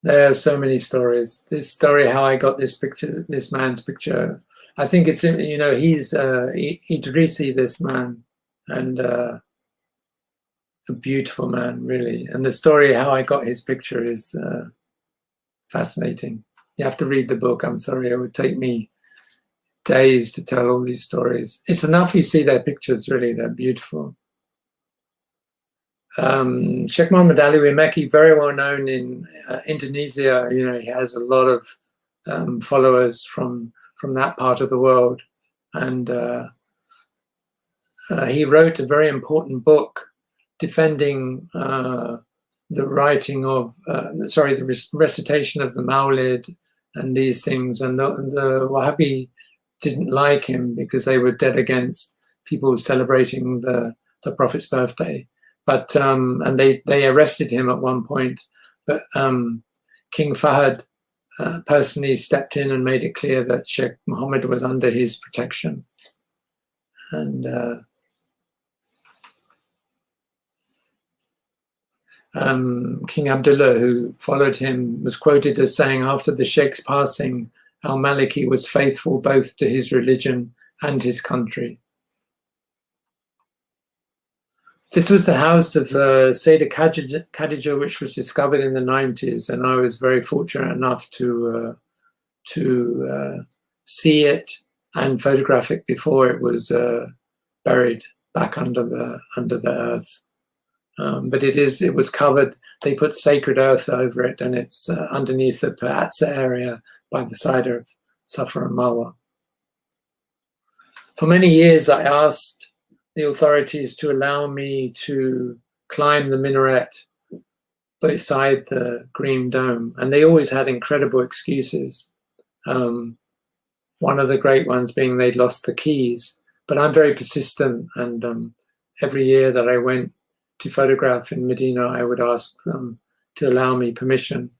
There are so many stories. This story, how I got this picture, this man's picture. I think it's, he's Idrisi, this man, and a beautiful man, really. And the story, how I got his picture, is fascinating. You have to read the book. I'm sorry, it would take me days to tell all these stories. It's enough you see their pictures, really. They're beautiful. Sheikh Muhammad Ali Wimeki, very well known in Indonesia. He has a lot of followers from that part of the world. and he wrote a very important book defending the writing of, the recitation of the Mawlid and these things. And the Wahhabi didn't like him because they were dead against people celebrating the Prophet's birthday. But and they arrested him at one point. But King Fahd personally stepped in and made it clear that Sheikh Mohammed was under his protection. And King Abdullah, who followed him, was quoted as saying, after the Sheikh's passing, al-Maliki was faithful both to his religion and his country. This was the house of Sayyidah Khadija, which was discovered in the 90s, and I was very fortunate enough to see it and photograph it before it was buried back under the earth. But it was covered. They put sacred earth over it, and it's underneath the Piazza area by the side of Suffa and Marwa. For many years, I asked the authorities to allow me to climb the minaret beside the Green Dome, and they always had incredible excuses. One of the great ones being they'd lost the keys, but I'm very persistent, and every year that I went to photograph in Medina, I would ask them to allow me permission.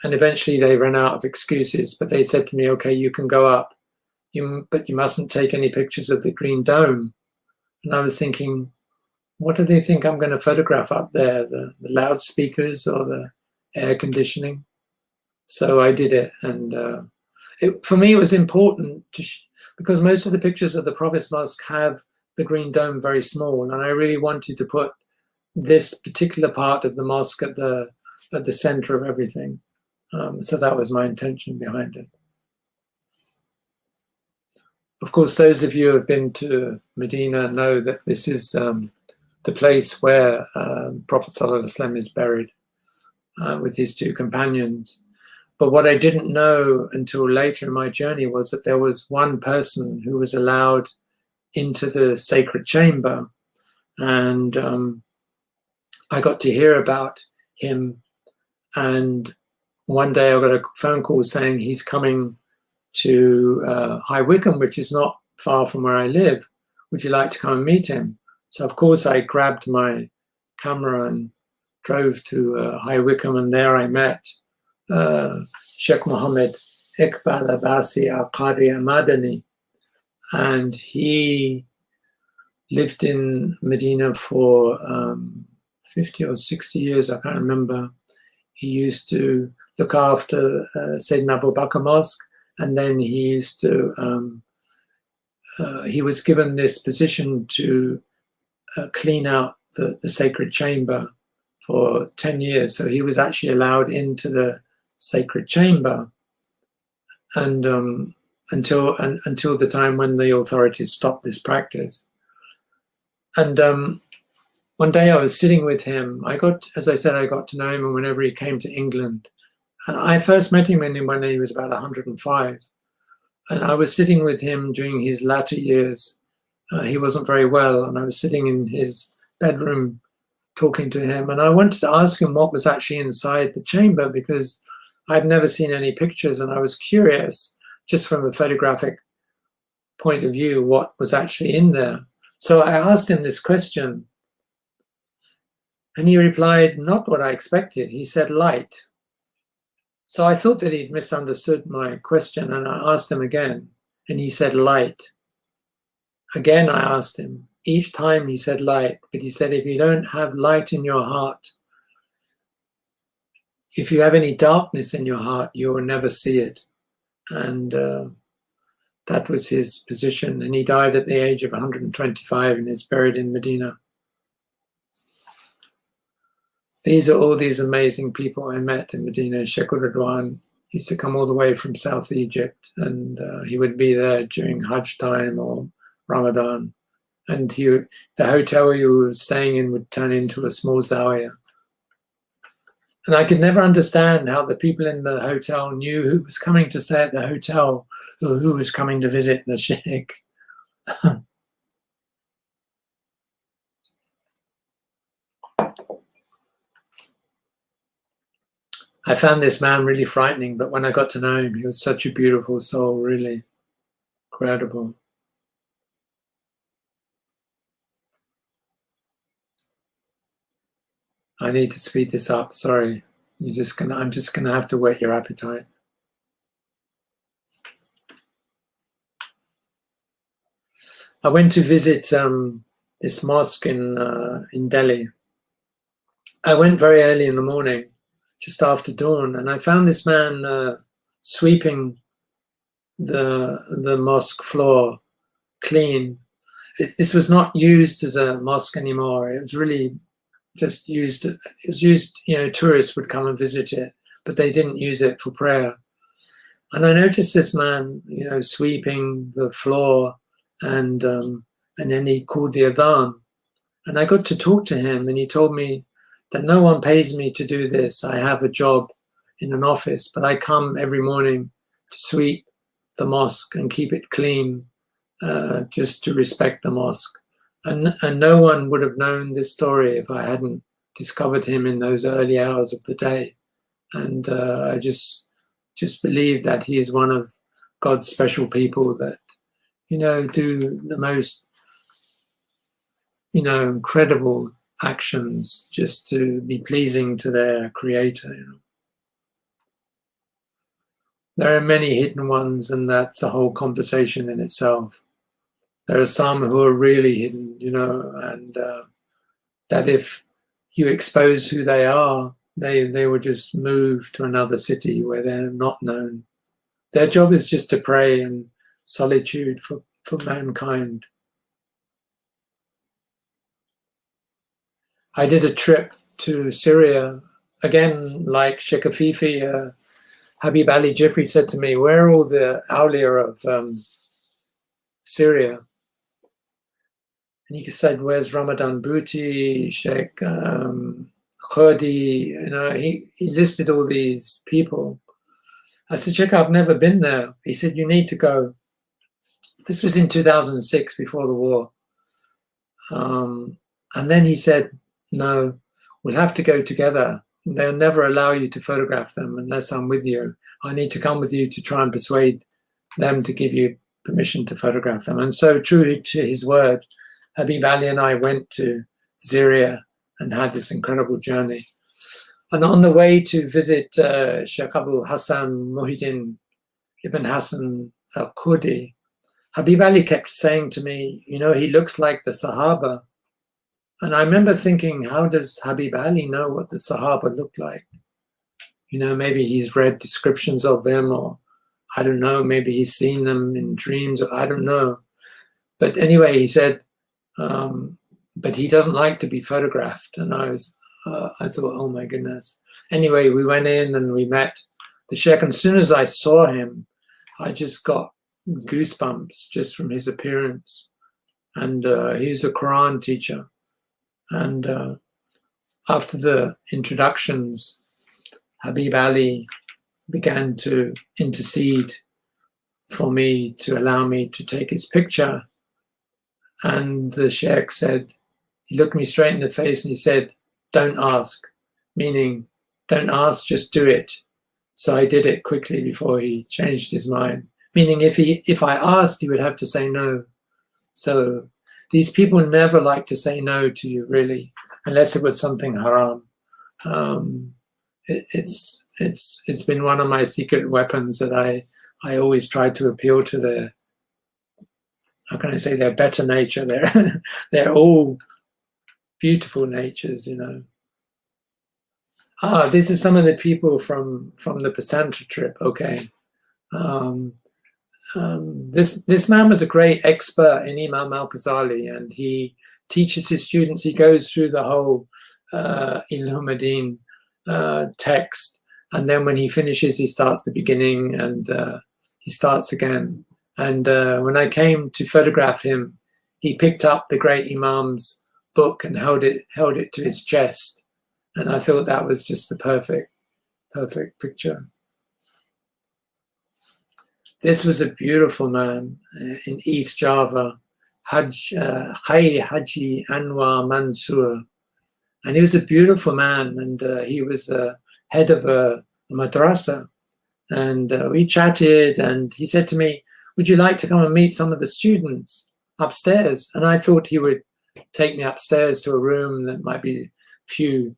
And eventually they ran out of excuses, but they said to me, okay, you can go up, but you mustn't take any pictures of the Green Dome. And I was thinking, what do they think I'm going to photograph up there? The loudspeakers or the air conditioning? So I did it. And for me, it was important because most of the pictures of the Prophet's Mosque have the Green Dome very small. And I really wanted to put this particular part of the mosque at the center of everything. So that was my intention behind it. Of course, those of you who have been to Medina know that this is the place where Prophet ﷺ is buried with his two companions. But what I didn't know until later in my journey was that there was one person who was allowed into the sacred chamber. And I got to hear about him, and one day I got a phone call saying he's coming to High Wycombe, which is not far from where I live. Would you like to come and meet him? So of course I grabbed my camera and drove to High Wycombe, and there I met Sheikh Mohammed Iqbal Abbasi Al-Qari Madani, and he lived in Medina for 50 or 60 years, I can't remember. He used to look after Sayyidina Abu Bakr Mosque, and then he used to, he was given this position to clean out the sacred chamber for 10 years. So he was actually allowed into the sacred chamber, and until the time when the authorities stopped this practice. And one day I was sitting with him. As I said, I got to know him whenever he came to England. And I first met him when he was about 105. And I was sitting with him during his latter years. He wasn't very well, and I was sitting in his bedroom talking to him. And I wanted to ask him what was actually inside the chamber, because I'd never seen any pictures, and I was curious, just from a photographic point of view, what was actually in there. So I asked him this question, and he replied, not what I expected. He said light. So I thought that he'd misunderstood my question, and I asked him again, and he said light. Again, I asked him. Each time he said light, but he said, if you don't have light in your heart, if you have any darkness in your heart, you will never see it. And that was his position. And he died at the age of 125 and is buried in Medina. These are all these amazing people I met in Medina. Sheikh Ridwan used to come all the way from South Egypt, and he would be there during Hajj time or Ramadan. And the hotel you were staying in would turn into a small zawiya. And I could never understand how the people in the hotel knew who was coming to stay at the hotel or who was coming to visit the sheikh. I found this man really frightening, but when I got to know him, he was such a beautiful soul, really incredible. I need to speed this up. Sorry, I'm just gonna have to whet your appetite. I went to visit this mosque in Delhi. I went very early in the morning, just after dawn, and I found this man sweeping the mosque floor clean. This was not used as a mosque anymore. It was really just used. It was used, tourists would come and visit it, but they didn't use it for prayer. And I noticed this man, sweeping the floor, and then he called the adhan, and I got to talk to him, and he told me that no one pays me to do this. I have a job in an office, but I come every morning to sweep the mosque and keep it clean, just to respect the mosque. And no one would have known this story if I hadn't discovered him in those early hours of the day. And I just believe that he is one of God's special people that, do the most, incredible actions just to be pleasing to their creator. There are many hidden ones, and that's a whole conversation in itself. There are some who are really hidden, and that if you expose who they are, they will just move to another city where they're not known. Their job is just to pray in solitude for mankind. I did a trip to Syria, again, like Sheikh Afifi. Habib Ali Jifri said to me, where are all the awliya of Syria? And he said, where's Ramadan Bhuti, Sheikh Khodi? He listed all these people. I said, Sheikh, I've never been there. He said, you need to go. This was in 2006, before the war. And then he said, no, we'll have to go together. They'll never allow you to photograph them unless I'm with you. I need to come with you to try and persuade them to give you permission to photograph them. And so, true to his word, Habib Ali and I went to Syria and had this incredible journey. And on the way to visit Sheikh Abu Hassan Muhyiddin Ibn Hassan al-Qudi, Habib Ali kept saying to me, he looks like the Sahaba. And I remember thinking, how does Habib Ali know what the Sahaba looked like? Maybe he's read descriptions of them, or I don't know, maybe he's seen them in dreams, or I don't know. But anyway, he said, but he doesn't like to be photographed. And I thought, oh my goodness. Anyway, we went in and we met the Sheikh. And as soon as I saw him, I just got goosebumps just from his appearance. And he's a Quran teacher. And after the introductions, Habib Ali began to intercede for me to allow me to take his picture. And the Sheikh said, he looked me straight in the face and he said, don't ask, meaning don't ask, just do it. So I did it quickly before he changed his mind, meaning if I asked, he would have to say no. So these people never like to say no to you, really, unless it was something haram. It's been one of my secret weapons that I always try to appeal to their, how can I say, their better nature. They're all beautiful natures, This is some of the people from the Pasanta trip. Okay. This man was a great expert in Imam al-Ghazali, and he teaches his students. He goes through the whole Ilhumuddin text, and then when he finishes, he starts the beginning, and he starts again. And when I came to photograph him, he picked up the great Imam's book and held it to his chest, and I thought that was just the perfect picture. This was a beautiful man in East Java, Khay Haji Anwar Mansour. And he was a beautiful man, and he was the head of a madrasa. And we chatted, and he said to me, would you like to come and meet some of the students upstairs? And I thought he would take me upstairs to a room that might be a few,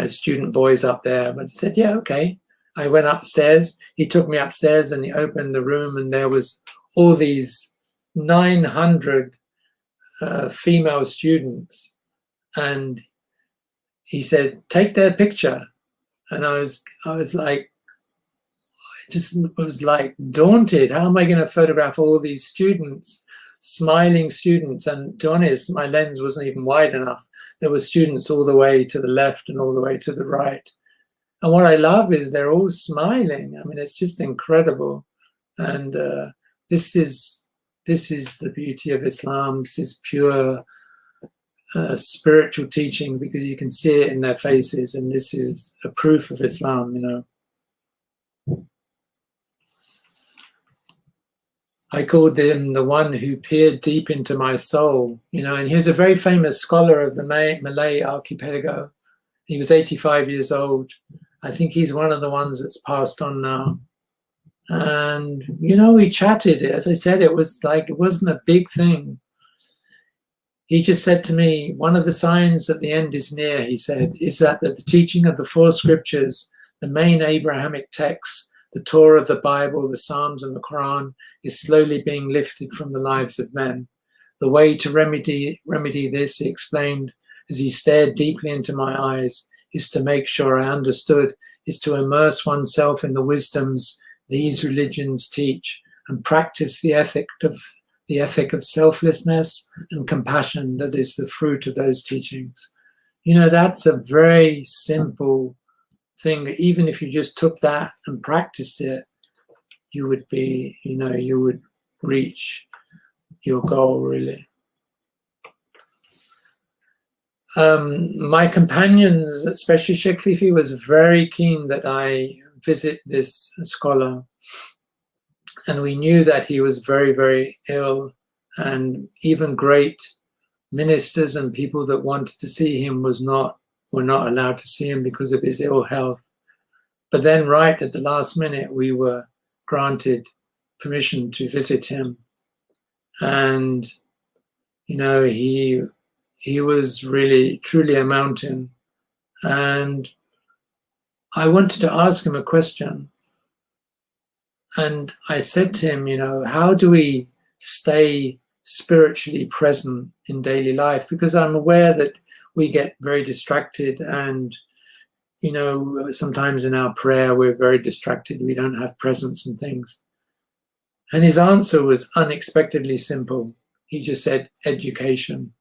student boys up there. But he said, yeah, okay. I went upstairs. He took me upstairs and he opened the room, and there was all these 900 female students. And he said, take their picture. And I was like, was like daunted. How am I going to photograph all these students, smiling students? And to be honest, my lens wasn't even wide enough. There were students all the way to the left and all the way to the right. And what I love is they're all smiling. I mean, it's just incredible. And this is the beauty of Islam. This is pure spiritual teaching, because you can see it in their faces, and this is a proof of Islam, I called him the one who peered deep into my soul, and he was a very famous scholar of the Malay archipelago. He was 85 years old. I think he's one of the ones that's passed on now. And, we chatted. As I said, it was like, it wasn't a big thing. He just said to me, one of the signs that the end is near, he said, is that the teaching of the four scriptures, the main Abrahamic texts, the Torah, the Bible, the Psalms, and the Quran, is slowly being lifted from the lives of men. The way to remedy this, he explained, as he stared deeply into my eyes, is to make sure I understood, is to immerse oneself in the wisdoms these religions teach and practice the ethic of selflessness and compassion that is the fruit of those teachings. That's a very simple thing. Even if you just took that and practiced it, you would be, you would reach your goal, really. My companions, especially Sheikh Fifi, was very keen that I visit this scholar. And we knew that he was very, very ill, and even great ministers and people that wanted to see him were not allowed to see him because of his ill health. But then right at the last minute, we were granted permission to visit him. And, he was really, truly a mountain. And I wanted to ask him a question. And I said to him, how do we stay spiritually present in daily life? Because I'm aware that we get very distracted, and, sometimes in our prayer, we're very distracted. We don't have presence and things. And his answer was unexpectedly simple. He just said, education.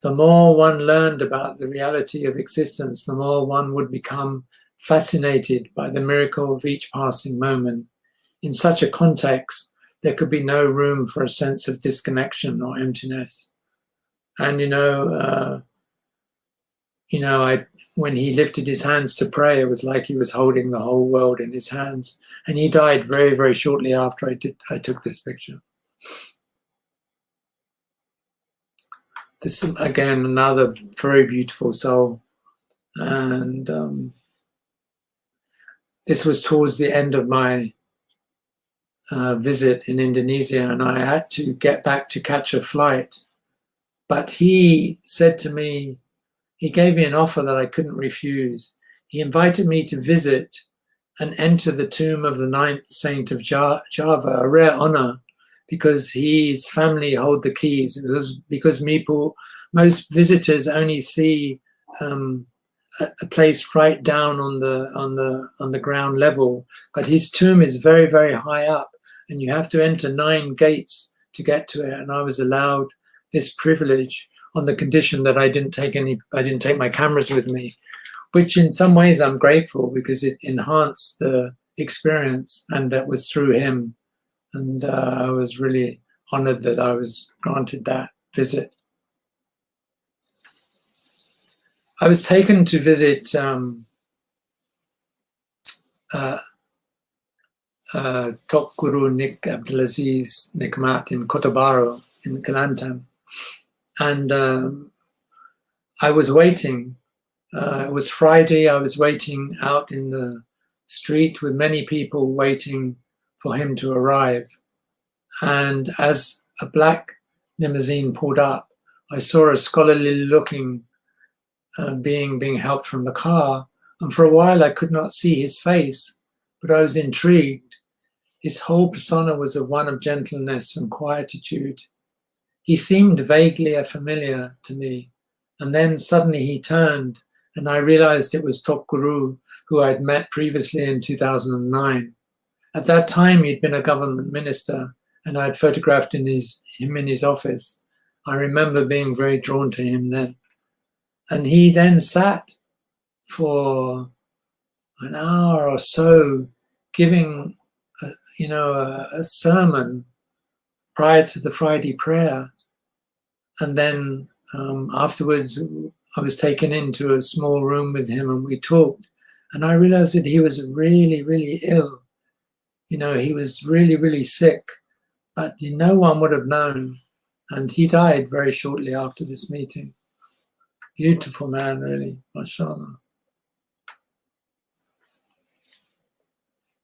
The more one learned about the reality of existence, the more one would become fascinated by the miracle of each passing moment. In such a context, there could be no room for a sense of disconnection or emptiness. And, when he lifted his hands to pray, it was like he was holding the whole world in his hands. And he died very, very shortly after I took this picture. This, again, another very beautiful soul. And this was towards the end of my visit in Indonesia, and I had to get back to catch a flight. But he said to me, he gave me an offer that I couldn't refuse. He invited me to visit and enter the tomb of the 9th saint of Java, a rare honor, because his family hold the keys. It was because most visitors only see a place right down on the ground level, but his tomb is very, very high up, and you have to enter 9 gates to get to it. And I was allowed this privilege on the condition that I didn't take my cameras with me, which in some ways I'm grateful, because it enhanced the experience, and that was through him. And I was really honored that I was granted that visit. I was taken to visit Tok Guru Nik Abdulaziz Nikmat in Kota Baro. in Kelantan. And I was waiting. It was Friday. I was waiting out in the street with many people waiting for him to arrive. And as a black limousine pulled up, I saw a scholarly looking being helped from the car. And for a while I could not see his face, but I was intrigued. His whole persona was one of gentleness and quietude. He seemed vaguely familiar to me. And then suddenly he turned, and I realized it was Top Guru, who I'd met previously in 2009. At that time, he'd been a government minister, and I'd photographed him in his office. I remember being very drawn to him then. And he then sat for an hour or so giving, a sermon prior to the Friday prayer. And then afterwards, I was taken into a small room with him and we talked. And I realized that he was really, really ill. He was really, really sick, but no one would have known. And he died very shortly after this meeting. Beautiful man, really, mashallah.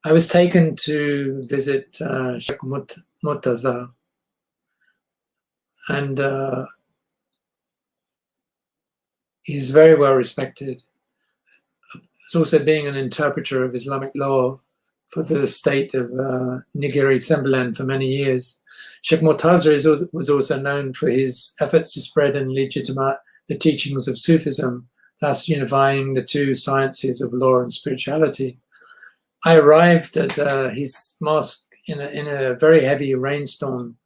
I was taken to visit Sheikh Murtaza, and he's very well respected. He's also being an interpreter of Islamic law for the state of Nigeri Sembilan for many years. Sheikh Murtaza was also known for his efforts to spread and legitimize the teachings of Sufism, thus unifying the two sciences of law and spirituality. I arrived at his mosque in a very heavy rainstorm,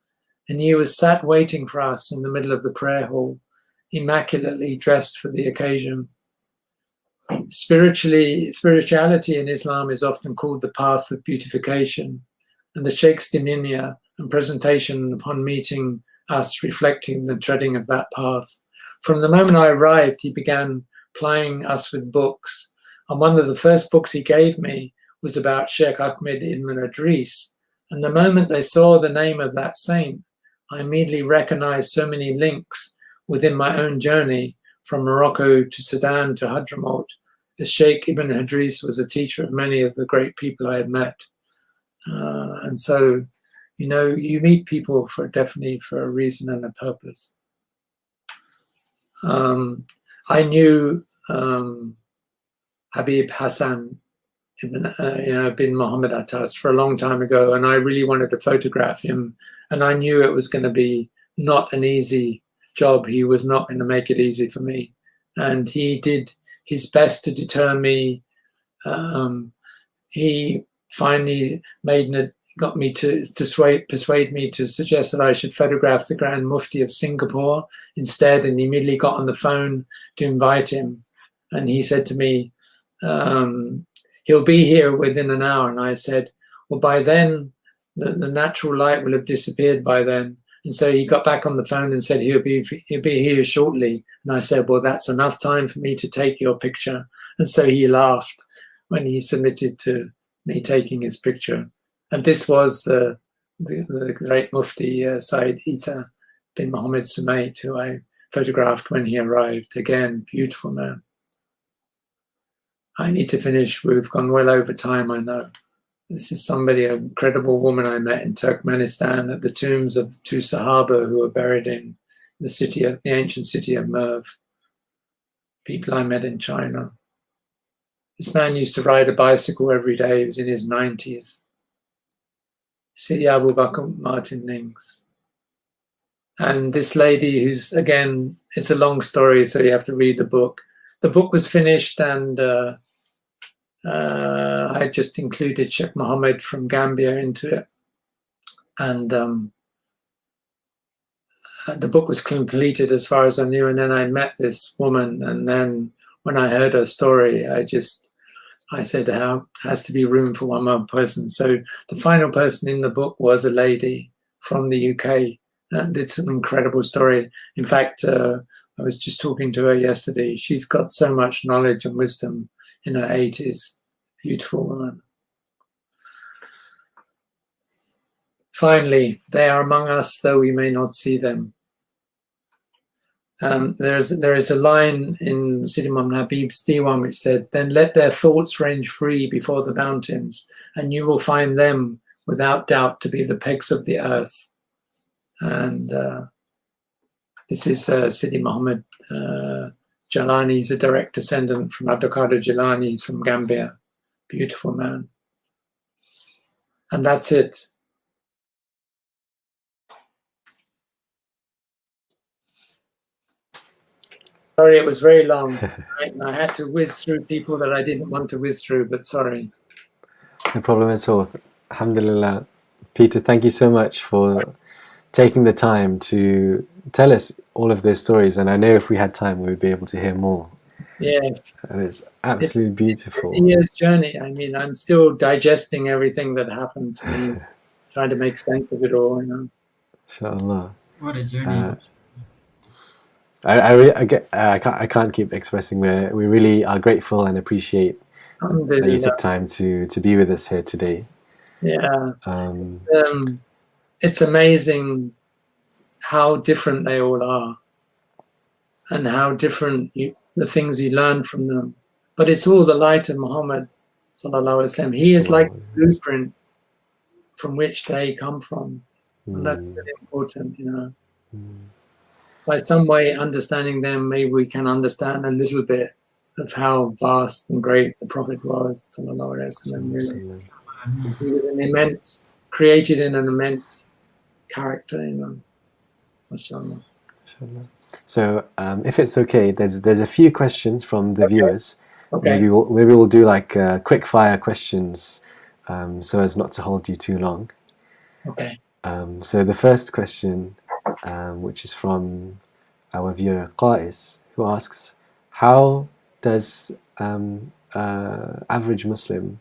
and he was sat waiting for us in the middle of the prayer hall, immaculately dressed for the occasion. Spirituality in Islam is often called the path of beautification, and the Sheikh's demeanor and presentation upon meeting us reflecting the treading of that path. From the moment I arrived, he began plying us with books, and one of the first books he gave me was about Sheikh Ahmed ibn Idris. And the moment they saw the name of that saint, I immediately recognized so many links within my own journey from Morocco to Sudan to Hadramaut, as Sheikh Ibn Idris was a teacher of many of the great people I had met. And so, you meet people definitely for a reason and a purpose. I knew Habib Hassan bin Muhammad Attas for a long time ago, and I really wanted to photograph him, and I knew it was going to be not an easy job. He was not going to make it easy for me, and he did his best to deter me. He finally got me to persuade me to suggest that I should photograph the Grand Mufti of Singapore instead, and immediately got on the phone to invite him. And he said to me, he'll be here within an hour. And I said, well, by then, the natural light will have disappeared by then. And so he got back on the phone and said, he'll be here shortly. And I said, well, that's enough time for me to take your picture. And so he laughed when he submitted to me taking his picture. And this was the great Mufti Said Isa bin Muhammad Sumait, who I photographed when he arrived. Again, beautiful man. I need to finish. We've gone well over time, I know. This is somebody, a incredible woman I met in Turkmenistan at the tombs of two Sahaba who are buried in the ancient city of Merv. People I met in China. This man used to ride a bicycle every day. He was in his 90s. Sidi Abu Bakr Martin Nings. And this lady who's, again, it's a long story, so you have to read the book. The book was finished, and I just included Sheikh Mohammed from Gambia into it. And the book was completed as far as I knew. And then I met this woman. And then when I heard her story, I said, there has to be room for one more person. So the final person in the book was a lady from the UK. And it's an incredible story. In fact, I was just talking to her yesterday. She's got so much knowledge and wisdom in her 80s. Beautiful woman. Finally, they are among us, though we may not see them. There is a line in Sidi Muhammad Habib's Diwan which said, "Then let their thoughts range free before the mountains, and you will find them without doubt to be the pegs of the earth." And this is Sidi Muhammad Jalani. He's a direct descendant from Abdul Qadir Jilani. He's from Gambia. Beautiful man. And that's it. Sorry, it was very long. I had to whiz through people that I didn't want to whiz through, but sorry. No problem at all. Alhamdulillah. Peter, thank you so much for taking the time to tell us all of those stories. And I know if we had time, we would be able to hear more. Yes. And it's absolutely beautiful. It's a year's journey. I mean, I'm still digesting everything that happened to me, trying to make sense of it all, you know. Inshallah. What a journey. I can't keep expressing we really are grateful and appreciate that you took time to be with us here today. Yeah. It's amazing how different they all are and how different the things you learn from them. But it's all the light of Muhammad sallallahu alaihi wasallam. He is like the blueprint from which they come from. And that's really important, you know. By some way, understanding them, maybe we can understand a little bit of how vast and great the Prophet was, sallallahu alaihi wasallam. Really. He was an immense, created in an immense character, you know. Mashallah. So, if it's okay, there's a few questions from the viewers. Okay. Maybe we'll do like quick fire questions, so as not to hold you too long. Okay. So the first question, which is from our viewer Qais, who asks, how does average Muslim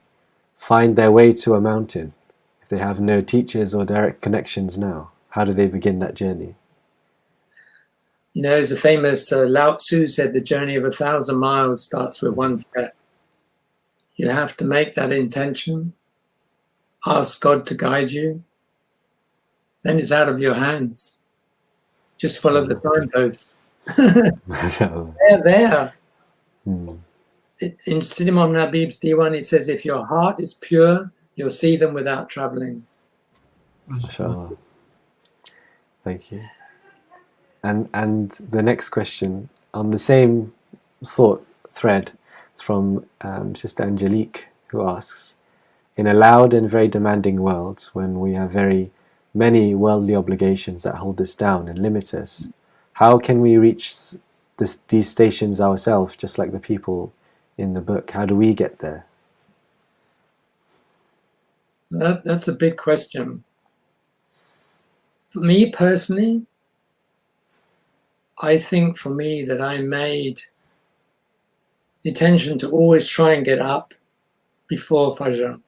find their way to a mountain if they have no teachers or direct connections now? How do they begin that journey? You know, as the famous Lao Tzu said, the journey of 1,000 miles starts with one step. You have to make that intention, ask God to guide you, then it's out of your hands. Just follow the signposts. They're there. In Sidi Muhammad Habib's Diwan, it says, if your heart is pure, you'll see them without traveling. Mashallah. Thank you. And the next question, on the same thought thread, it's from Sister Angelique, who asks, in a loud and very demanding world, when we have very many worldly obligations that hold us down and limit us, how can we reach these stations ourselves, just like the people in the book? How do we get there? That's a big question. For me personally, I think for me that I made the intention to always try and get up before Fajr,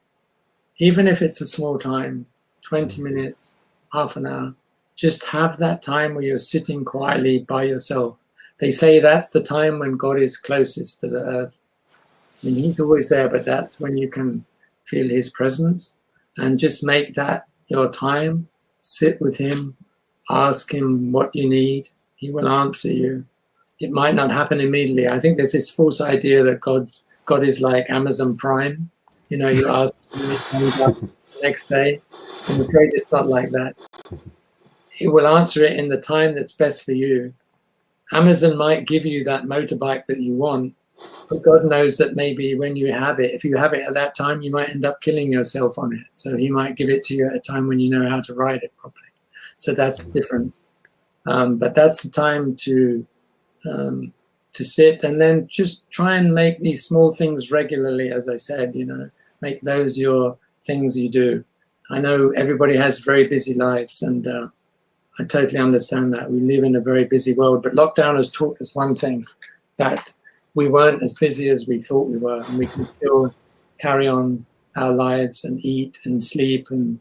even if it's a small time, 20 minutes, half an hour. Just have that time where you're sitting quietly by yourself. They say that's the time when God is closest to the earth. I mean, he's always there, but that's when you can feel his presence. And just make that your time. Sit with him, ask him what you need. He will answer you. It might not happen immediately. I think there's this false idea that God is like Amazon Prime. You know, you ask him, it comes up the next day. I'm afraid it's not like that. He will answer it in the time that's best for you. Amazon might give you that motorbike that you want, but God knows that maybe when you have it, if you have it at that time, you might end up killing yourself on it. So he might give it to you at a time when you know how to ride it properly. So that's the difference. But that's the time to sit and then just try and make these small things regularly, as I said, you know, make those your things you do. I know everybody has very busy lives, and I totally understand that. We live in a very busy world, but lockdown has taught us one thing, that we weren't as busy as we thought we were, and we can still carry on our lives and eat and sleep and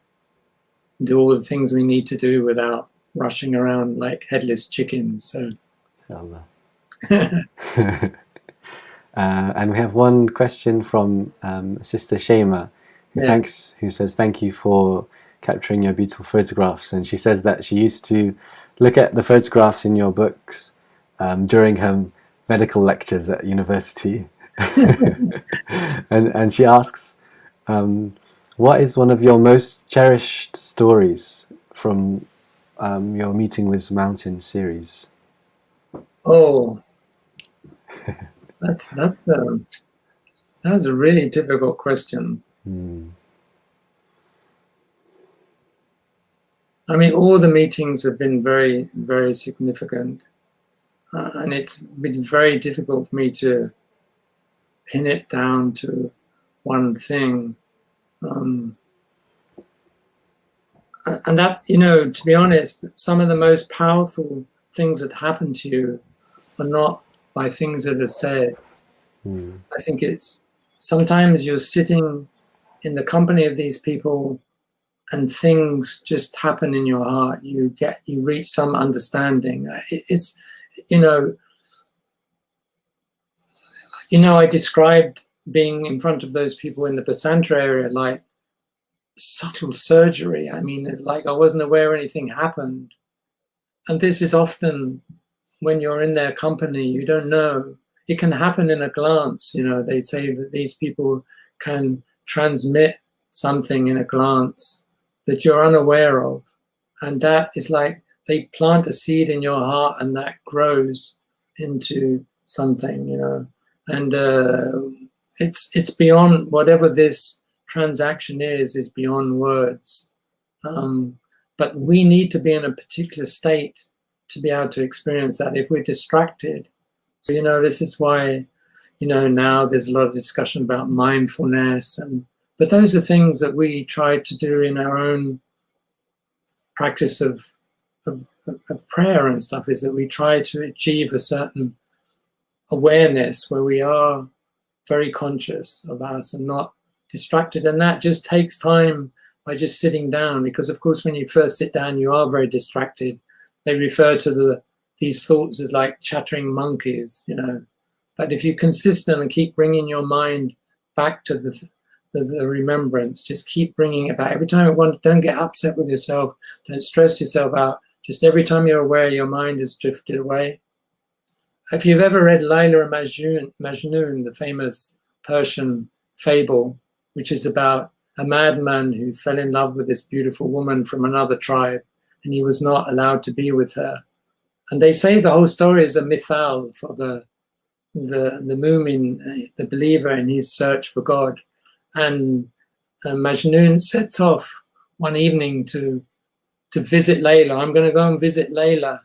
do all the things we need to do without rushing around like headless chickens. So, and we have one question from Sister Shema, who says thank you for capturing your beautiful photographs. And she says that she used to look at the photographs in your books during her medical lectures at university. and she asks, what is one of your most cherished stories from your Meeting with Mountain series? Oh, that's a really difficult question. I mean, all the meetings have been very, very significant, and it's been very difficult for me to pin it down to one thing. And that, to be honest, some of the most powerful things that happen to you are not by things that are said. I think it's sometimes you're sitting in the company of these people and things just happen in your heart. You reach some understanding. It's, I described being in front of those people in the Basantra area like subtle surgery. I mean, it's like I wasn't aware anything happened. And this is often when you're in their company, you don't know. It can happen in a glance. They say that these people can transmit something in a glance that you're unaware of. And that is like they plant a seed in your heart and that grows into something, And it's beyond whatever this transaction is beyond words. But we need to be in a particular state to be able to experience that. If we're distracted, so this is why now there's a lot of discussion about mindfulness, but those are things that we try to do in our own practice of prayer and stuff, is that we try to achieve a certain awareness where we are very conscious of us and not distracted. And that just takes time by just sitting down, because of course when you first sit down you are very distracted. They refer to these thoughts as like chattering monkeys, but if you're consistent and keep bringing your mind back to the remembrance, just keep bringing it back every time you want. Don't get upset with yourself, don't stress yourself out. Just every time you're aware your mind has drifted away. If you've ever read Layla and Majnun, the famous Persian fable, which is about a madman who fell in love with this beautiful woman from another tribe, and he was not allowed to be with her. And they say the whole story is a mithal for the mu'min, the believer in his search for God. And Majnun sets off one evening to visit Layla. I'm going to go and visit Layla.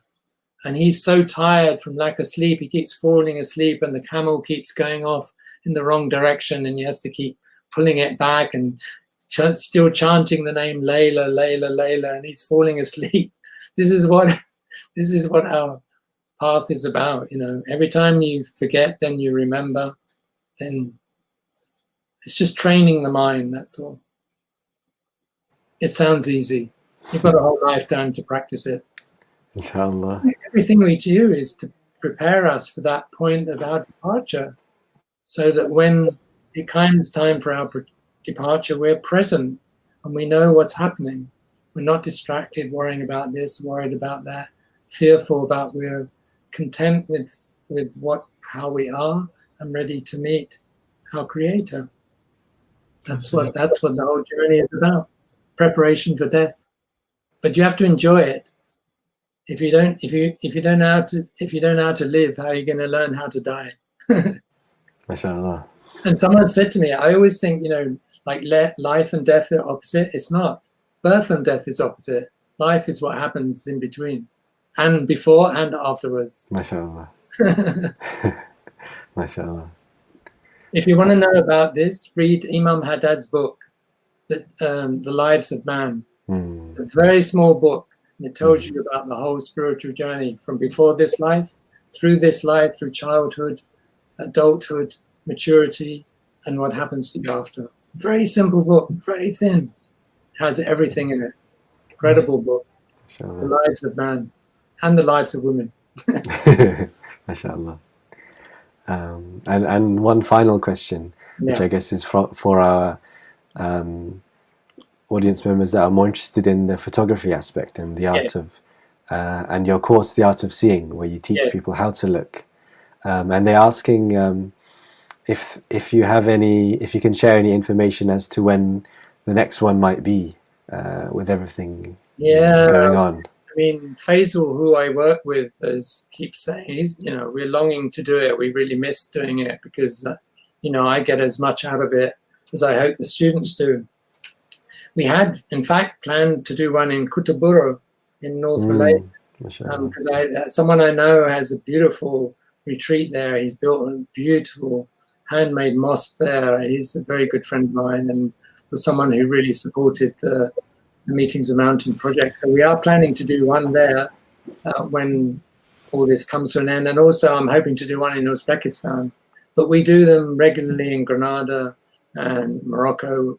And he's so tired from lack of sleep, he keeps falling asleep, and the camel keeps going off in the wrong direction, and he has to keep pulling it back and still chanting the name Layla, Layla, Layla, and he's falling asleep. This is what our path is about. Every time you forget, then you remember. Then it's just training the mind. That's all. It sounds easy. You've got a whole lifetime to practice it. Inshallah. Everything we do is to prepare us for that point of our departure, so that when it comes time for our departure, we're present and we know what's happening. We're not distracted, worrying about this, worried about that, fearful about. We're content with how we are and ready to meet our Creator. That's what the whole journey is about. Preparation for death. But you have to enjoy it. If you don't know how to live, how are you going to learn how to die? MashaAllah. And someone said to me, I always think, like life and death are opposite. It's not. Birth and death is opposite. Life is what happens in between, and before and afterwards. MashaAllah. MashaAllah. If you want to know about this, read Imam Haddad's book, The Lives of Man. It's a very small book. And it tells you about the whole spiritual journey from before this life, through childhood, adulthood, maturity, and what happens to you after. Very simple book, very thin. Has everything in it. Incredible book. Inshallah. The Lives of Man and the Lives of Women. MashaAllah. And one final question, which I guess is for our audience members that are more interested in the photography aspect and the art of, and your course, The Art of Seeing, where you teach people how to look. And they're asking if you have if you can share any information as to when the next one might be, with everything going on. I mean, Faisal, who I work with, keeps saying, we're longing to do it. We really miss doing it because, I get as much out of it as I hope the students do. We had, in fact, planned to do one in Kutuburu in North Malaysia, because someone I know has a beautiful retreat there. He's built a beautiful handmade mosque there. He's a very good friend of mine and was someone who really supported the Meetings with Mountain project. So we are planning to do one there when all this comes to an end. And also I'm hoping to do one in Uzbekistan. But we do them regularly in Grenada and Morocco.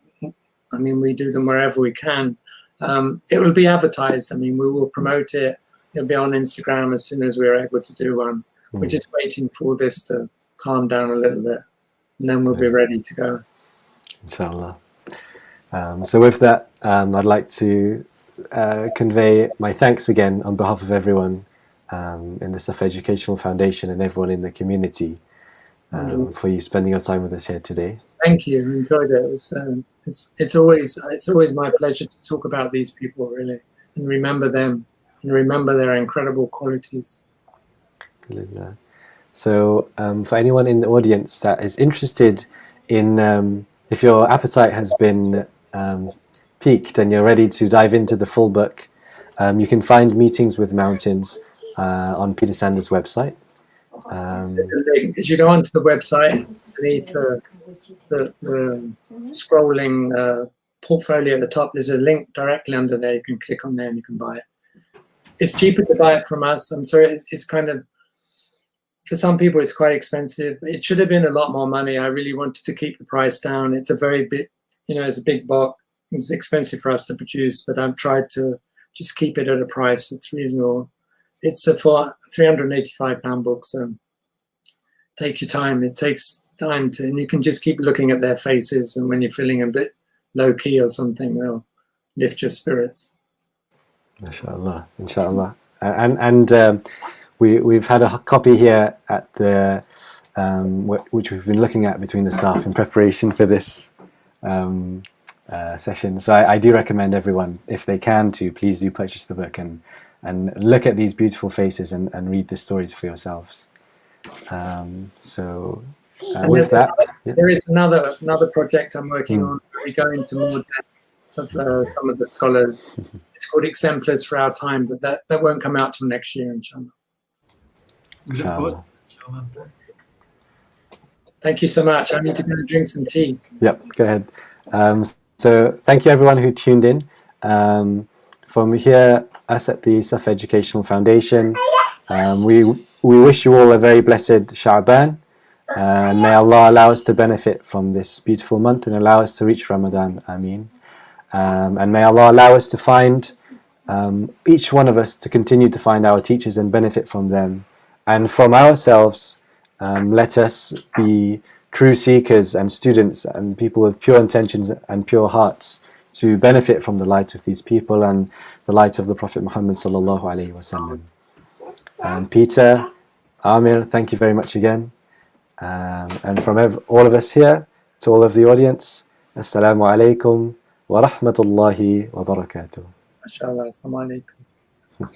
I mean, we do them wherever we can. It will be advertised. I mean, we will promote it. It'll be on Instagram as soon as we're able to do one. We're just waiting for this to calm down a little bit. And then we'll be ready to go. Inshallah. So with that, I'd like to convey my thanks again on behalf of everyone in the Suffa Educational Foundation and everyone in the community for you spending your time with us here today. Thank you. I enjoyed it. It's always my pleasure to talk about these people, really, and remember them and remember their incredible qualities. So for anyone in the audience that is interested in, if your appetite has been peaked and you're ready to dive into the full book, you can find Meetings with Mountains on Peter Sanders' website. There's a link. As you go onto the website, beneath the scrolling portfolio at the top, there's a link directly under there. You can click on there and you can buy it. It's cheaper to buy it from us. I'm sorry, it's kind of, for some people it's quite expensive. It should have been a lot more money. I really wanted to keep the price down. It's a very big, it's a big book. It's expensive for us to produce, but I've tried to just keep it at a price that's reasonable. It's a £385 book, so take your time. It takes time and you can just keep looking at their faces, and when you're feeling a bit low key or something, they'll lift your spirits. Inshallah, inshallah. And we've had a copy here at the which we've been looking at between the staff in preparation for this session. So I do recommend everyone, if they can, to please do purchase the book and look at these beautiful faces and read the stories for yourselves. With that, there is another project I'm working on. We go into more depth of some of the scholars. It's called Exemplars for Our Time, but that won't come out till next year, inshallah. Inshallah. Thank you so much. I need to go and drink some tea. Yep, go ahead. So thank you everyone who tuned in. From here, us at the Suffa Educational Foundation, we wish you all a very blessed Sha'ban. And may Allah allow us to benefit from this beautiful month and allow us to reach Ramadan. Ameen. And may Allah allow us to find, each one of us to continue to find our teachers and benefit from them. And from ourselves, let us be true seekers and students and people with pure intentions and pure hearts to benefit from the light of these people and the light of the Prophet Muhammad sallallahu alaihi wasallam. Peter, Amir, thank you very much again. And from all of us here to all of the audience, Assalamu alaikum wa rahmatullahi wa barakatuh. Mashallah, assalamu alaikum.